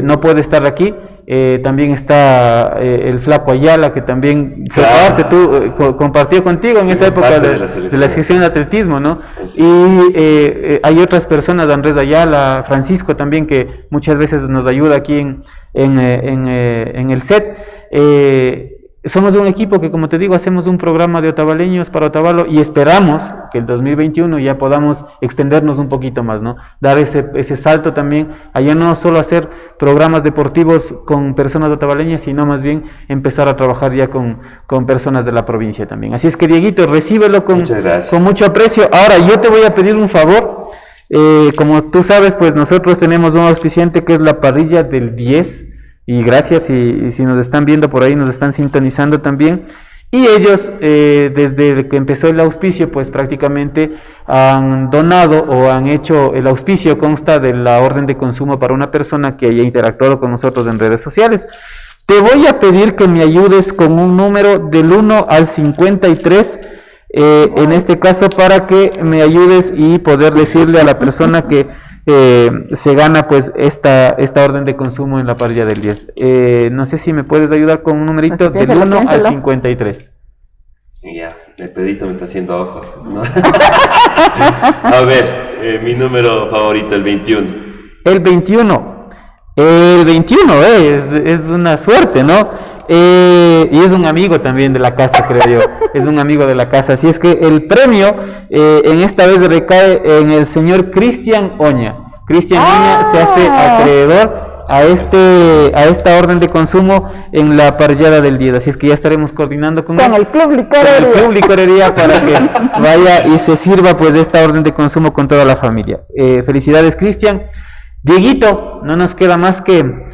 no puede estar aquí. También está el Flaco Ayala, que también fue parte, compartió contigo en esa época de la sección de atletismo, ¿no? Y hay otras personas, Andrés Ayala, Francisco también, que muchas veces nos ayuda aquí en el set. Somos un equipo que, como te digo, hacemos un programa de otavaleños para Otavalo y esperamos que el 2021 ya podamos extendernos un poquito más, ¿no? Dar ese salto también, allá no solo hacer programas deportivos con personas otavaleñas, sino más bien empezar a trabajar ya con personas de la provincia también. Así es que, Dieguito, recíbelo con mucho aprecio. Ahora, yo te voy a pedir un favor. Como tú sabes, pues nosotros tenemos un auspiciante que es la parrilla del 10. Y gracias, y si nos están viendo por ahí, nos están sintonizando también. Y ellos, desde que empezó el auspicio, pues prácticamente han donado o han hecho, el auspicio consta de la orden de consumo para una persona que haya interactuado con nosotros en redes sociales. Te voy a pedir que me ayudes con un número del 1 al 53, en este caso para que me ayudes y poder decirle a la persona que se gana pues esta orden de consumo en la parrilla del 10. No sé si me puedes ayudar con un numerito del 1 al 53. Ya, el pedito me está haciendo ojos, ¿no? A ver, mi número favorito, el 21. El 21 es una suerte, ¿no? Y es un amigo también de la casa, creo yo. Es un amigo de la casa. Así es que el premio en esta vez recae en el señor Cristian Oña. Cristian Oña se hace acreedor a esta orden de consumo en la parrillada del 10. Así es que ya estaremos coordinando con el Club Licorería para que vaya y se sirva pues de esta orden de consumo con toda la familia. Felicidades, Cristian. Dieguito, no nos queda más que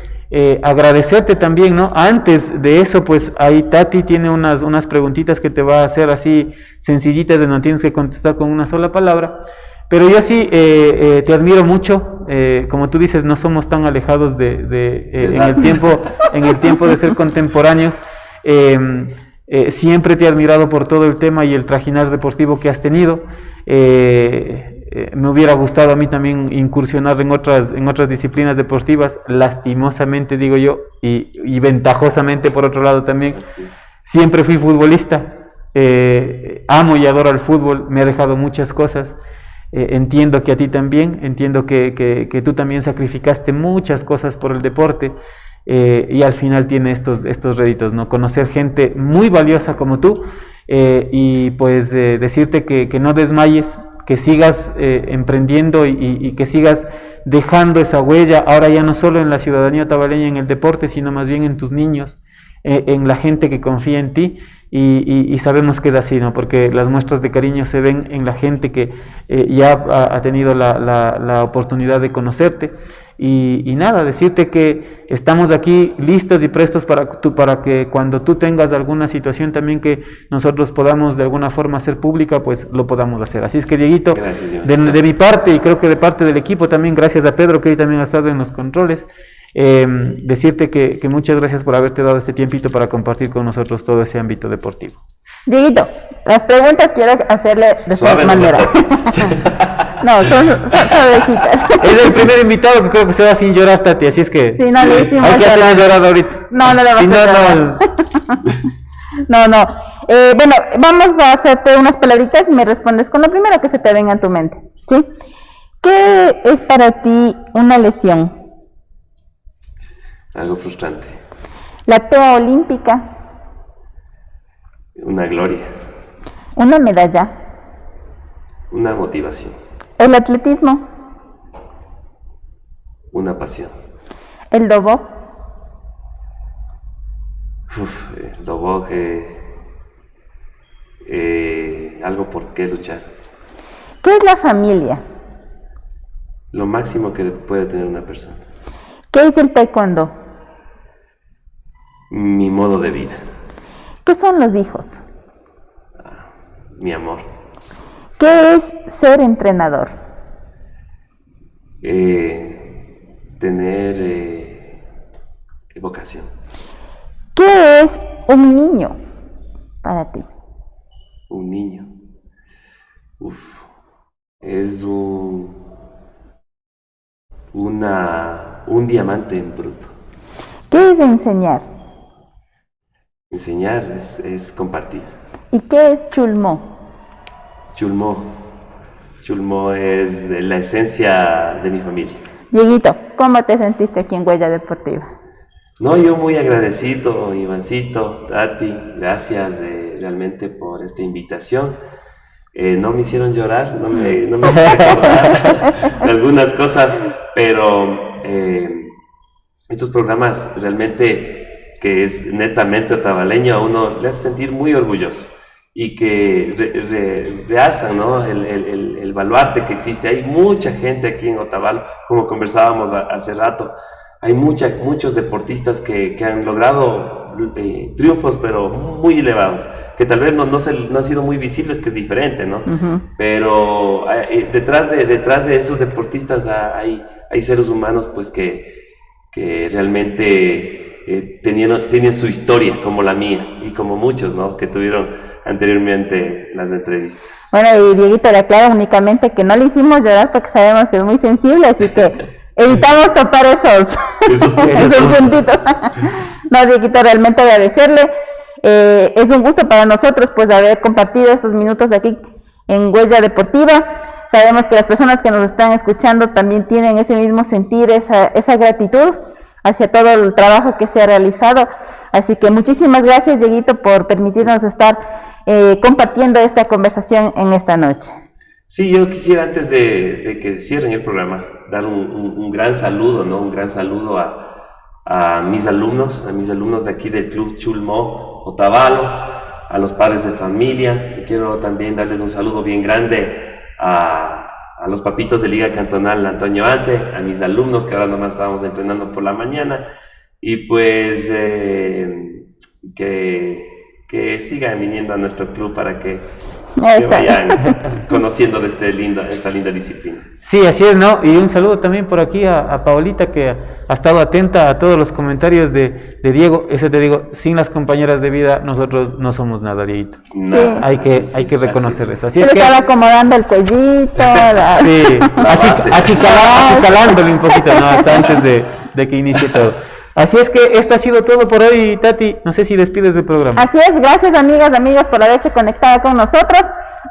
agradecerte también, ¿no? Antes de eso, pues ahí Tati tiene unas preguntitas que te va a hacer así sencillitas, de no tienes que contestar con una sola palabra, pero yo sí te admiro mucho, como tú dices, no somos tan alejados en el tiempo de ser contemporáneos. Siempre te he admirado por todo el tema y el trajinar deportivo que has tenido. Me hubiera gustado a mí también incursionar en otras disciplinas deportivas, lastimosamente digo yo, y ventajosamente por otro lado también. Siempre fui futbolista, amo y adoro el fútbol, me ha dejado muchas cosas. Entiendo que a ti también, entiendo que tú también sacrificaste muchas cosas por el deporte, y al final tiene estos réditos, ¿no? Conocer gente muy valiosa como tú, y pues decirte que no desmayes, que sigas emprendiendo y que sigas dejando esa huella, ahora ya no solo en la ciudadanía otavaleña en el deporte, sino más bien en tus niños, en la gente que confía en ti. Y sabemos que es así, ¿no? Porque las muestras de cariño se ven en la gente que ya ha tenido la oportunidad de conocerte. Y nada, decirte que estamos aquí listos y prestos para que cuando tú tengas alguna situación también que nosotros podamos de alguna forma hacer pública, pues lo podamos hacer. Así es que, Dieguito, de mi parte, y creo que de parte del equipo también, gracias a Pedro, que hoy también ha estado en los controles, decirte que muchas gracias por haberte dado este tiempito para compartir con nosotros todo ese ámbito deportivo. Dieguito, las preguntas quiero hacerle de esta manera. No, son suavecitas. Es el primer invitado que creo que se va sin llorar, Tati, así es que sí, no, le hicimos hay que hacerle llorar ahorita. No le vas a llorar. No. Bueno, vamos a hacerte unas palabritas y me respondes con lo primero que se te venga a tu mente, ¿sí? ¿Qué es para ti una lesión? Algo frustrante. La tea olímpica. Una gloria. Una medalla. Una motivación. El atletismo. Una pasión. El dobo. El dobo, algo por qué luchar. ¿Qué es la familia? Lo máximo que puede tener una persona. ¿Qué es el taekwondo? Mi modo de vida. ¿Qué son los hijos? Mi amor. ¿Qué es ser entrenador? Tener vocación. ¿Qué es un niño para ti? Un niño. Es un diamante en bruto. ¿Qué es enseñar? Enseñar es compartir. ¿Y qué es chulmó? Chulmó es la esencia de mi familia. Dieguito, ¿cómo te sentiste aquí en Huella Deportiva? No, yo muy agradecido, Ivancito, Tati, gracias realmente por esta invitación. No me hicieron llorar, no me hice acordar de algunas cosas, pero estos programas realmente, que es netamente otavaleño, a uno le hace sentir muy orgulloso y que realzan, ¿no? el baluarte que existe. Hay mucha gente aquí en Otavalo, como conversábamos hace rato, hay muchos deportistas que han logrado triunfos, pero muy elevados, que tal vez no han sido muy visibles, que es diferente, ¿no? Uh-huh. Pero detrás de esos deportistas hay seres humanos, pues, que realmente tienen su historia, como la mía, y como muchos, ¿no? Que tuvieron anteriormente las entrevistas. Bueno, y Dieguito le aclaro únicamente que no le hicimos llorar porque sabemos que es muy sensible, así que evitamos topar esos puntitos. No, Dieguito, realmente agradecerle. Es un gusto para nosotros, pues, haber compartido estos minutos aquí en Huella Deportiva. Sabemos que las personas que nos están escuchando también tienen ese mismo sentir, esa gratitud hacia todo el trabajo que se ha realizado. Así que muchísimas gracias, Dieguito, por permitirnos estar compartiendo esta conversación en esta noche. Sí, yo quisiera, antes de que cierren el programa, dar un gran saludo, ¿no? Un gran saludo a mis alumnos de aquí del Club Chulmó Otavalo, a los padres de familia. Y quiero también darles un saludo bien grande a los papitos de Liga Cantonal Antonio Ante, a mis alumnos que ahora nomás estábamos entrenando por la mañana, y pues que que sigan viniendo a nuestro club para que Eso. vayan conociendo de esta linda disciplina. Sí, así es, ¿no? Y un saludo también por aquí a Paolita, que ha estado atenta a todos los comentarios de Diego. Eso te digo, sin las compañeras de vida nosotros no somos nada, Dieguito. Nada, Hay que reconocer eso. Así Se es le que... estaba acomodando el cuellito. Sí, base. así calándole un poquito, ¿no? Hasta antes de que inicie todo. Así es que esto ha sido todo por hoy, Tati. No sé si despides del programa. Así es, gracias amigas, amigos por haberse conectado con nosotros.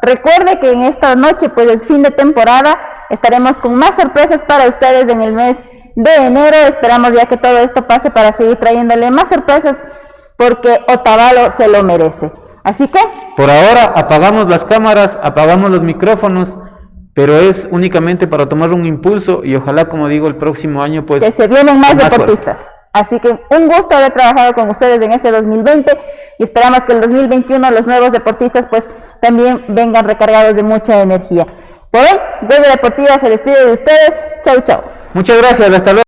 Recuerde que en esta noche, pues es fin de temporada, estaremos con más sorpresas para ustedes en el mes de enero. Esperamos ya que todo esto pase para seguir trayéndole más sorpresas, porque Otavalo se lo merece. Así que... Por ahora apagamos las cámaras, apagamos los micrófonos, pero es únicamente para tomar un impulso y ojalá, como digo, el próximo año pues... que se vienen más con deportistas. fuerza. Así que un gusto haber trabajado con ustedes en este 2020 y esperamos que el 2021 los nuevos deportistas pues también vengan recargados de mucha energía. Por hoy, Huella Deportiva se despide de ustedes. Chau, chau. Muchas gracias, hasta luego.